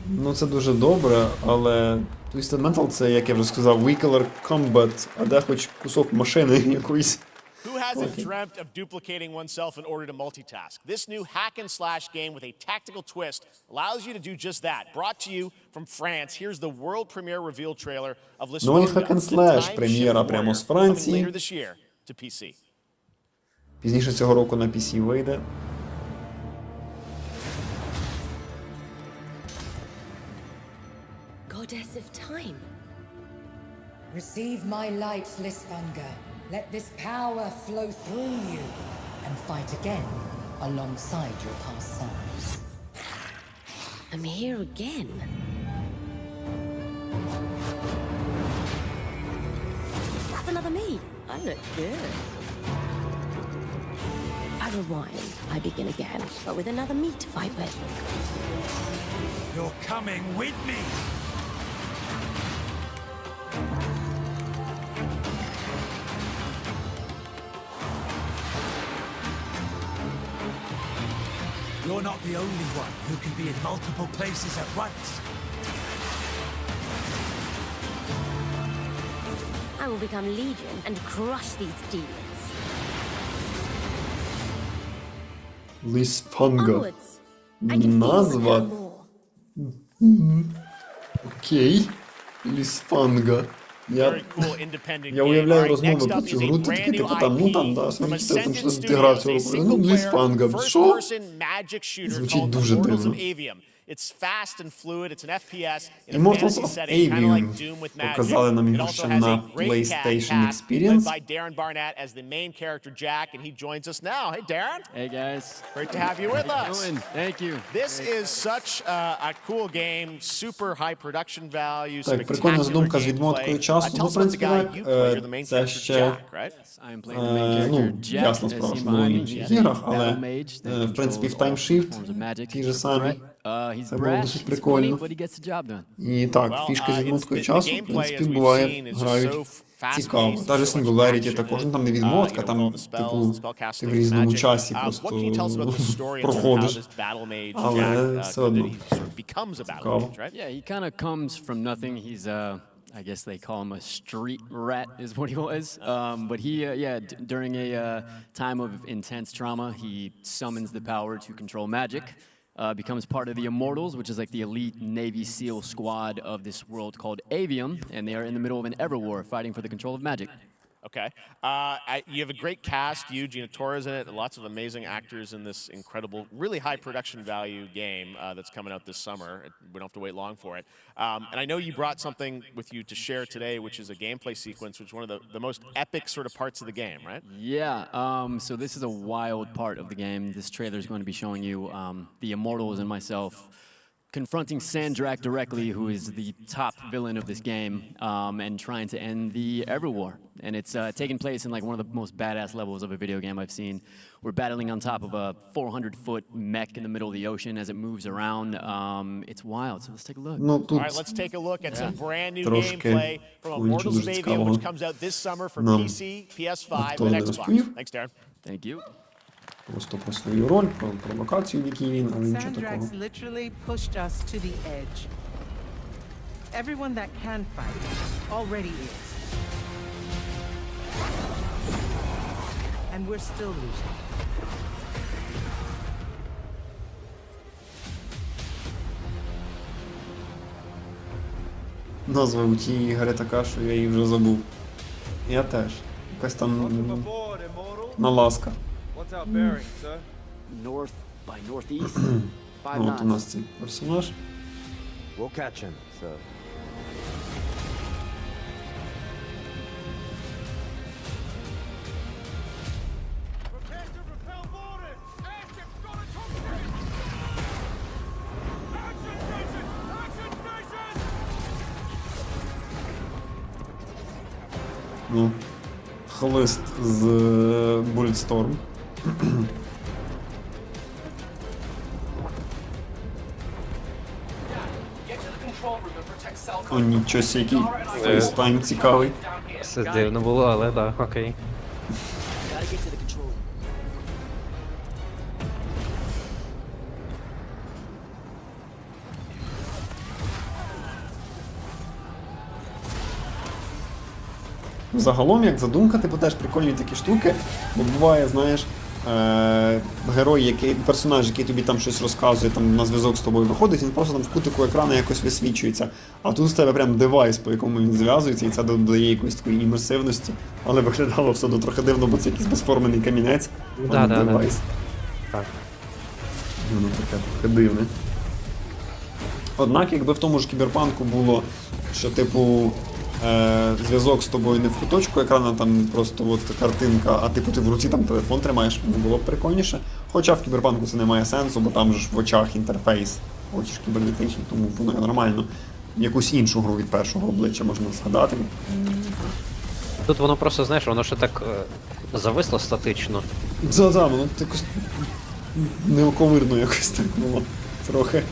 Ну це дуже добре, але Twisted Metal це, як я вже сказав, Vehicular Combat, а де хоч кусок машини якоїсь. Who hasn't dreamt of duplicating oneself in order to multitask? This new hack and slash game with a tactical twist allows you to do just that. Brought to you from France, here's the world premiere reveal trailer of Lisbonga. Ну і hack and slash, прем'єра прямо з Франції. Later this year to PC. Пізніше цього року на PC вийде. Goddess of time. Receive my light, Lisbonga. Let this power flow through you and fight again alongside your past selves. I'm here again. That's another me. I look good. I rewind. I begin again, but with another me to fight with. You're coming with me! You're not the only one who can be in multiple places at once. I will become Legion and crush these demons. Lisbonga. Onwards. I can feel Назва. no more. Окей. Lisbonga. Я уявляю розмови про цю гру, ти такий, типу, там, ну там, да, смотрите, там, що ти грав цього року. Ну, Lisbonga. Що? Звучить дуже дивно. It's fast and fluid. It's an FPS in a Immortals fantasy of setting, kind of like Avium Doom with magic. показали нам It його also ще has на a great PlayStation cast Experience. led by Darren Barnett as the main character Jack, and he joins us now. Hey, Darren. Hey guys. Great to have you with How you us. doing? Thank you. This is such a cool game. Super high production value. Так, прикольна задумка з відмоткою часу. Ну, в принципі, так, це ще, ну, ясна справа, що було в інших іграх, але, в принципі, в Time Shift ті ж самі. Це було досить прикольно. І так, фішки з відмоткою часу, в принципі, буває, грають цікаво. Та ж Singularity також, ну там не відмотка, там, типу, ти в різному часі просто проходиш, але все одно цікаво. Yeah, he kind of comes from nothing. He's I guess they call him a street rat is what he was. But he, during a time of intense trauma, he summons the power to control magic. Becomes part of the Immortals, which is like the elite Navy SEAL squad of this world called Avium, and they are in the middle of an Everwar fighting for the control of magic. Okay. You have a great cast. You, Gina Torres in it. Lots of amazing actors in this incredible, really high production value game that's coming out this summer. We don't have to wait long for it. And I know you brought something with you to share today, which is a gameplay sequence, which is one of the most epic sort of parts of the game, right? Yeah. So this is a wild part of the game. This trailer is going to be showing you the Immortals and myself confronting Sandrak directly, who is the top villain of this game, and trying to end the Everwar. And it's taking place in like one of the most badass levels of a video game I've seen. We're battling on top of a 400-foot mech in the middle of the ocean as it moves around. It's wild, so let's take a look. All right, let's take a look at some brand new gameplay from Immortals of Avium, which comes out this summer for PC, PS5, and Xbox. Thanks, Darren. Thank you. Просто про свою роль, про локацію, в якій він, але нічого такого. Sandrax literally pushed us to the edge. Everyone that can fight already is. And we're still losing. Назва у тієї ігри така, що я її вже забув. Я теж. Якась там наласка. What's our bearing, sir? North by northeast. Ну, от у нас цей персонаж. We'll catch him, sir. Ну, хлист з Bulletstorm. О, нічого сі, який фейстайм цікавий. Це дивно було, але так, окей. Загалом, як задумка, типу, теж прикольні такі штуки, бо буває, знаєш, герой, персонаж, який тобі там щось розказує, там на зв'язок з тобою виходить, він просто там в кутику екрану якось висвічується. А тут з тебе прям девайс, по якому він зв'язується, і це додає якоїсь такої імерсивності. Але виглядало все одно трохи дивно, бо це якийсь безформений камінець, а не девайс. Так. Воно таке трохи дивне. Однак, якби в тому ж кіберпанку було, що типу зв'язок з тобою не в куточку екрана, там просто от картинка, а типу ти в руці там телефон тримаєш, було б прикольніше. Хоча в кіберпанку це не має сенсу, бо там ж в очах інтерфейс, очі ж кібернетичні, тому воно нормально. Якусь іншу гру від першого обличчя можна згадати. Тут воно просто, знаєш, воно ще так зависло статично. Да, воно якось неоковирно якось так було. Трохи.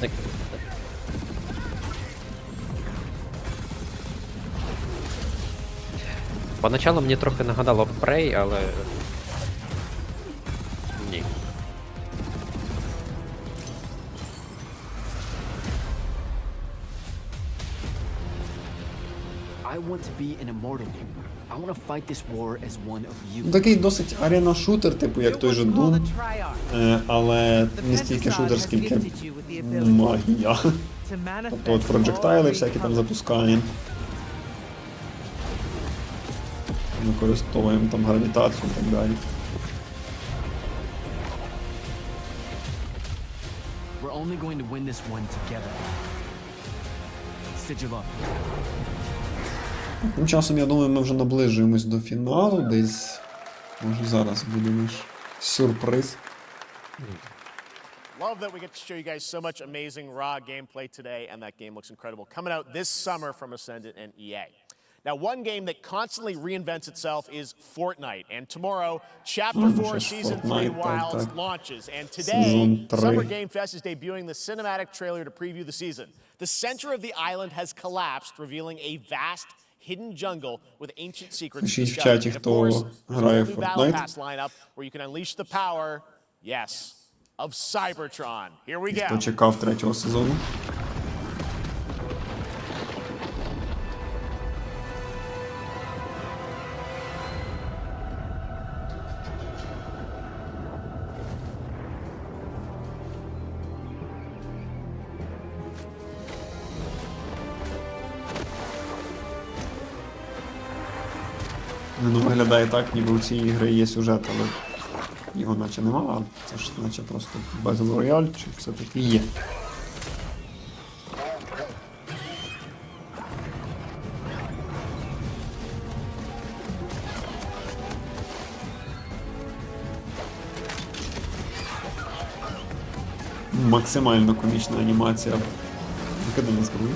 Поначалу мені трохи нагадало Prey, але... Ні. I want to be an immortal. I want to fight this war as one of you. Такий досить арена-шутер, типу, як той же Doom, але не стільки шутер, скільки магія. Тобто от проджектайли всякі там запускаємо. Використовуємо там гравітацію і так далі. We're only going to win this one together. Sigil up. Тим часом, я думаю, ми вже наближуємось до фіналу, десь, може зараз буде наш сюрприз. Love that we get to show you guys so much amazing raw gameplay today, and that game looks incredible. Coming out this summer from Ascendant and EA. Now, one game that constantly reinvents itself is Fortnite, and tomorrow, Chapter 4 Season 3 Wilds launches, and today, Summer Game Fest is debuting the cinematic trailer to preview the season. The center of the island has collapsed, revealing a vast hidden jungle with ancient secrets discovered. And of course, there's a new Battle Pass lineup where you can unleash the power, yes, of Cybertron. Here we go. Хто чекав третього сезону? Ну, виглядає так, ніби у цій ігри є сюжет, але його наче нема, а це ж наче просто Battle Royale, чи все-таки є. Максимально комічна анімація викидання зброї.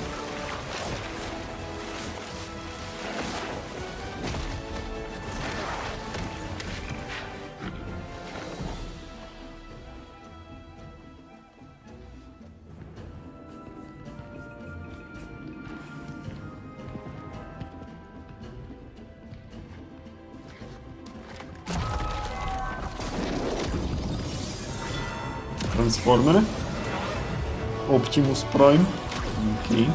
Трансформери. Optimus Prime. Окей.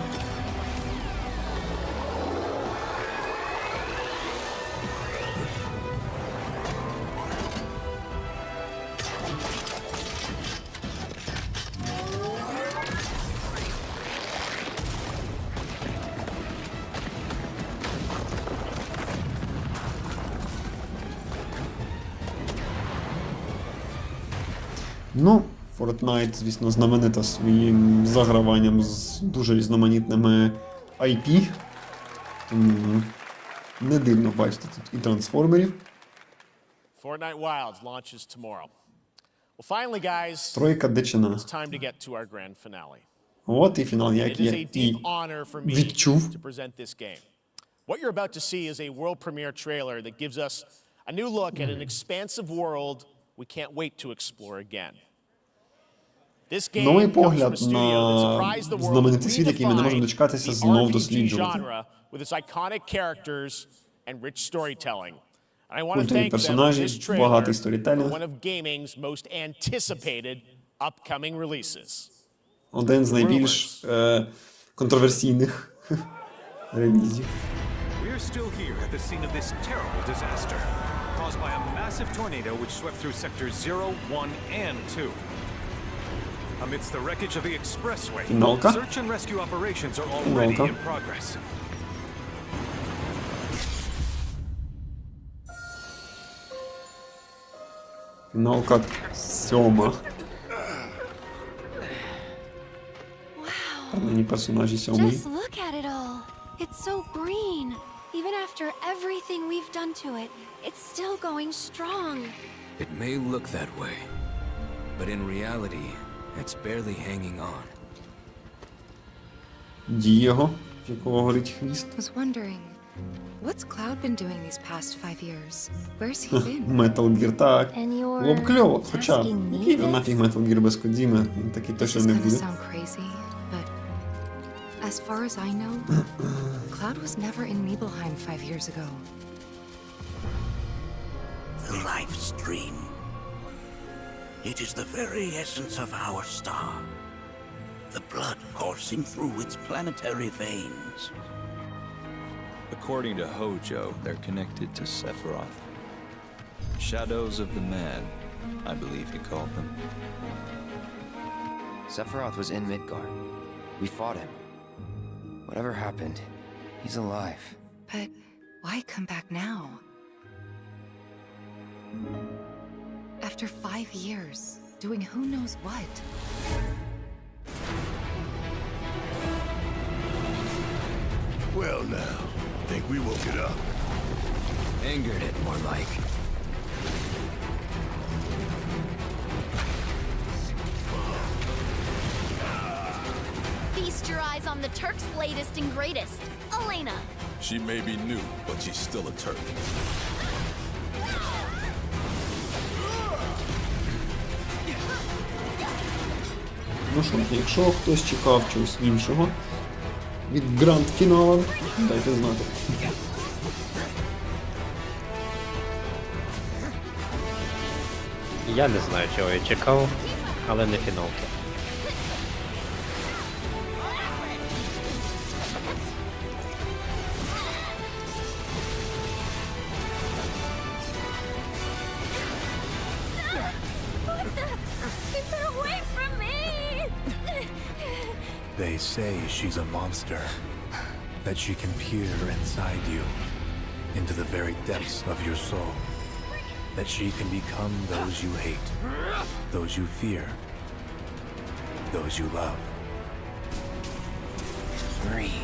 Ну, Fortnite, звісно, знаменита своїм заграванням з дуже різноманітними IP. Тому не дивно бачити тут і трансформерів. Fortnite Wilds launches tomorrow. Well, finally, guys, Стройка дичина. it's time to get to our grand finale. От і фінал, як It is я a і deep honor for me відчув. to present this game. What you're about to see is a world premiere trailer that gives us A new look at an expansive world we can't wait to explore again. This game Новий comes from a погляд studio that на surprised the world, знаменитий світ, який ми не можемо redefined дочекатися the знов RPG досліджувати. genre with its iconic characters and rich storytelling. And I want to Культові thank them for персонажі, this багатий trailer for сторітелінг. one of gaming's most anticipated upcoming releases. Один з найбільш контроверсійних релізів. We're still here at the scene of this terrible disaster, caused by a massive tornado which swept through sectors 0, 1, and 2. Amidst the wreckage of the expressway, Фіналка. search and rescue operations are already Фіналка. in progress. Фіналка 7. Мені персонажі 7. Just look at it all. It's so green. Even after everything we've done to it, it's still going strong. It may look that way, but in reality, it's barely hanging on. Дієго, в якого горить хвіст. Was wondering, what's Cloud been doing these past 5 years? Where's he been? Metal Gear, так. And you're Було б кльово, хоча, asking me який this? нафіг Metal Gear без Кодзіми, він такий This точно is не gonna буде. sound crazy, but as far as I know, Cloud was never in Nibelheim 5 years ago. The life stream. It is the very essence of our star. The blood coursing through its planetary veins. According to Hojo, they're connected to Sephiroth. Shadows of the Man, I believe he called them. Sephiroth was in Midgard. We fought him. Whatever happened, he's alive. But why come back now? After 5 years, doing who knows what? Well now, think we woke it up. Angered it, more like. Feast your eyes on the Turk's latest and greatest, Elena. She may be new, but she's still a Turk. Ну що, якщо хтось чекав чогось іншого від гранд-фіналу, дайте знати. Я не знаю, чого я чекав, але не фіналки. Keep her away from me! They say she's a monster, that she can peer inside you, into the very depths of your soul, that she can become those you hate, those you fear, those you love. Free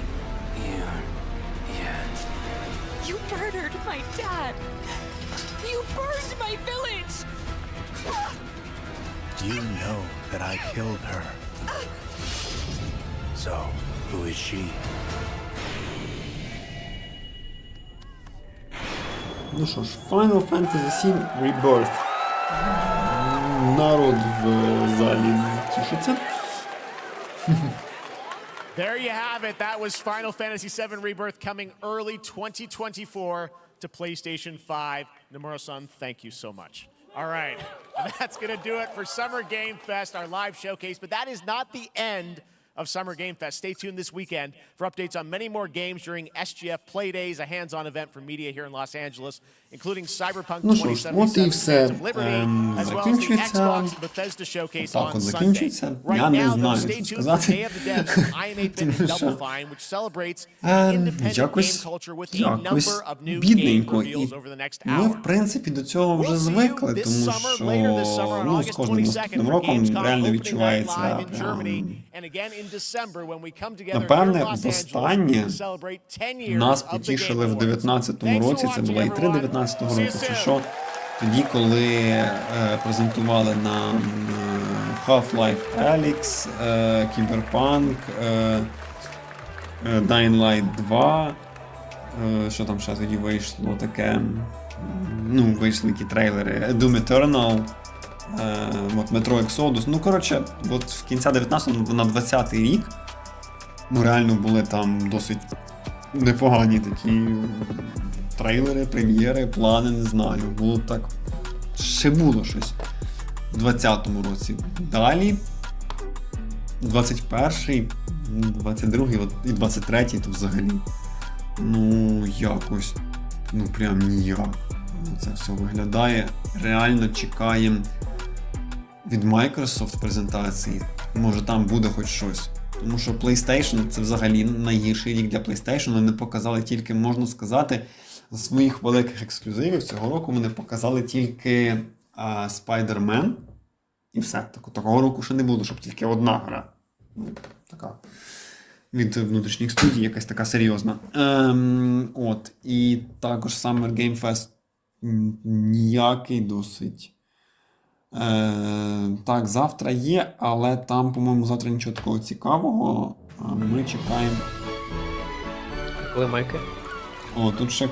you yet. You murdered my dad! You burned my village! You know that I killed her. So, who is she? Ну що ж, Final Fantasy VII Rebirth. Народ в залі тішиться. There you have it. That was Final Fantasy VII Rebirth coming early 2024 to PlayStation 5. Nomura-san, thank you so much. All right, that's going to do it for Summer Game Fest, our live showcase. But that is not the end of Summer Game Fest. Stay tuned this weekend for updates on many more games during SGF Play Days, a hands-on event for media here in Los Angeles, including Cyberpunk Ну що ж, от і 2077, все Sands of Liberty, as well as the закінчується. Xbox and Bethesda showcase Так on от Sunday. закінчується. Right Я не now, though, знаю, stay що tuned for сказати. Day of the Devs from I Am 8-Bit and Тому що, Double Fine, which celebrates independent game якось culture with a number of new game бідненько. reveals І over the next ми, hour. в принципі, до цього вже звикли, тому що ну, з кожним наступним роком реально відчувається прям... Напевне, востаннє нас потішили в 19-му році, це була E3 19-го року, чи що, тоді, коли презентували нам Half-Life Alyx, Cyberpunk, Dying Light 2, Що там ще тоді вийшло таке? Ну, вийшли які трейлери. Doom Eternal, от Metro Exodus. Ну, коротше, от в кінця 19-го на 20-й рік реально були там досить непогані такі трейлери, прем'єри, плани, не знаю. Було так. Ще було щось в 20-му році. Далі 21-й, 22-й і 23-й то взагалі. Ну, якось, ну прям ніяк. Це все виглядає. Реально чекаємо від Microsoft презентації. Може там буде хоч щось. Тому що PlayStation це взагалі найгірший рік для PlayStation. Вони показали тільки, можна сказати, з своїх великих ексклюзивів цього року вони показали тільки Spider-Man. І все. Такого року ще не було, щоб тільки одна гра. Така. Від внутрішніх студій, якась така серйозна. От. І також Summer Game Fest ніякий досить. Так, завтра є, але там, по-моєму, завтра нічого такого цікавого. Ми чекаємо. Коли майки? О, тут ще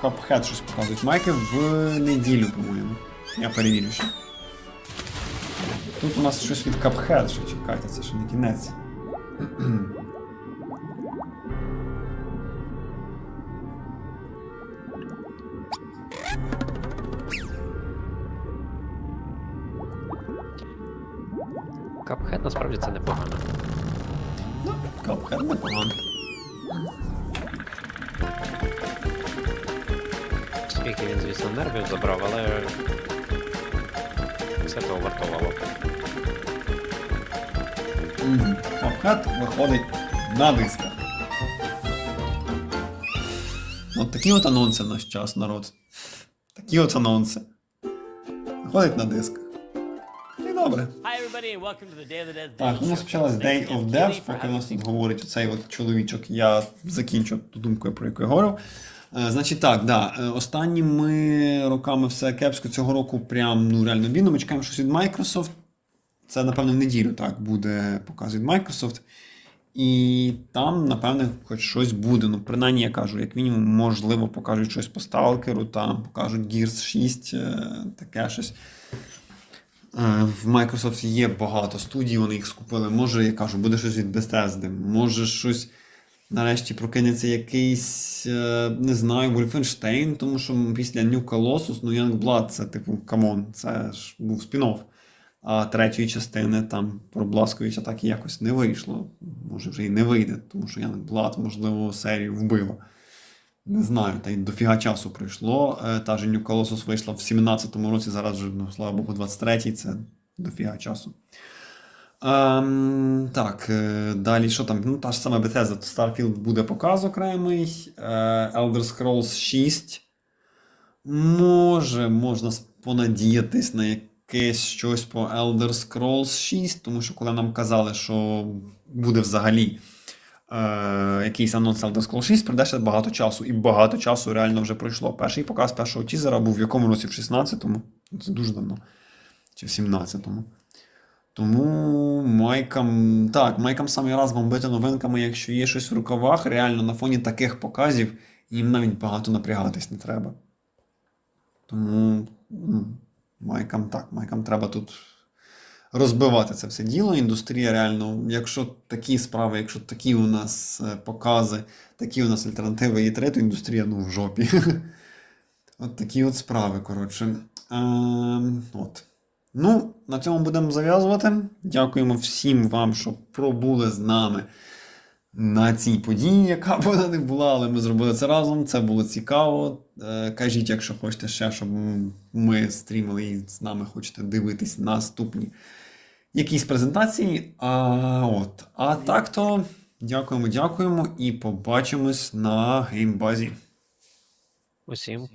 Cuphead щось показують. Майки в неділю, по-моєму. Я перевірю ще. Тут у нас щось від Cuphead, що чекайте, це ще не кінець. Cuphead насправді це непогано. Cuphead непогано. Скільки він, звісно, нервів забрав, але все того вартувало. Cuphead виходить на дисках. От такі от анонси в наш час, народ. Такі от анонси. Виходить на дисках. І добре. Так, у нас почалась Day of Devs, поки у нас тут говорить оцей от чоловічок, я закінчу ту думкою, про яку я говорив. Значить так, да, останніми роками все кепсько, цього року прям, ну, реально бідно, ми чекаємо щось від Microsoft. Це, напевно, в неділю, так, буде показ від Microsoft. І там, напевно, хоч щось буде. Ну, принаймні, я кажу, як мінімум, можливо, покажуть щось по Stalker'у, там, покажуть Gears 6, таке щось. В Microsoft є багато студій, вони їх скупили. Може, я кажу, буде щось від Bethesda, може щось, нарешті, прокинеться якийсь, не знаю, Wolfenstein, тому що після New Colossus, ну, Youngblood, це, типу, камон, це ж був спін-офф. А третьої частини там пробласкуючи так і якось не вийшло. Може вже і не вийде, тому що Youngblood, можливо, серію вбило. Не знаю, та й дофіга часу пройшло. Та ж New Colossus вийшла в 17-му році, зараз вже, ну, слава Богу, 23-й, це дофіга часу. Так, далі що там? Ну, та ж саме Bethesda, Starfield буде показ окремий. Elder Scrolls 6. Можна понадіятись на якесь щось по Elder Scrolls 6, тому що коли нам казали, що буде взагалі якийсь анонс Elder Scrolls 6, пройде ще багато часу. І багато часу реально вже пройшло. Перший показ першого тізера був в якому році? В 16-му? Це дуже давно. Чи в 17-му. Тому майкам самий раз бомбити новинками, якщо є щось в рукавах, реально на фоні таких показів їм навіть багато напрягатись не треба. Тому майкам треба тут розбивати це все діло. Індустрія реально, якщо такі справи, якщо такі у нас покази, такі у нас альтернативи E3, то індустрія, ну, в жопі. От такі от справи, коротше. От. Ну, на цьому будемо зав'язувати. Дякуємо всім вам, що пробули з нами на цій події, яка б вона не була, але ми зробили це разом, це було цікаво. Кажіть, якщо хочете ще, щоб ми стрімили і з нами хочете дивитись наступні якісь презентації. А так то дякуємо і побачимось на геймбазі. Усім.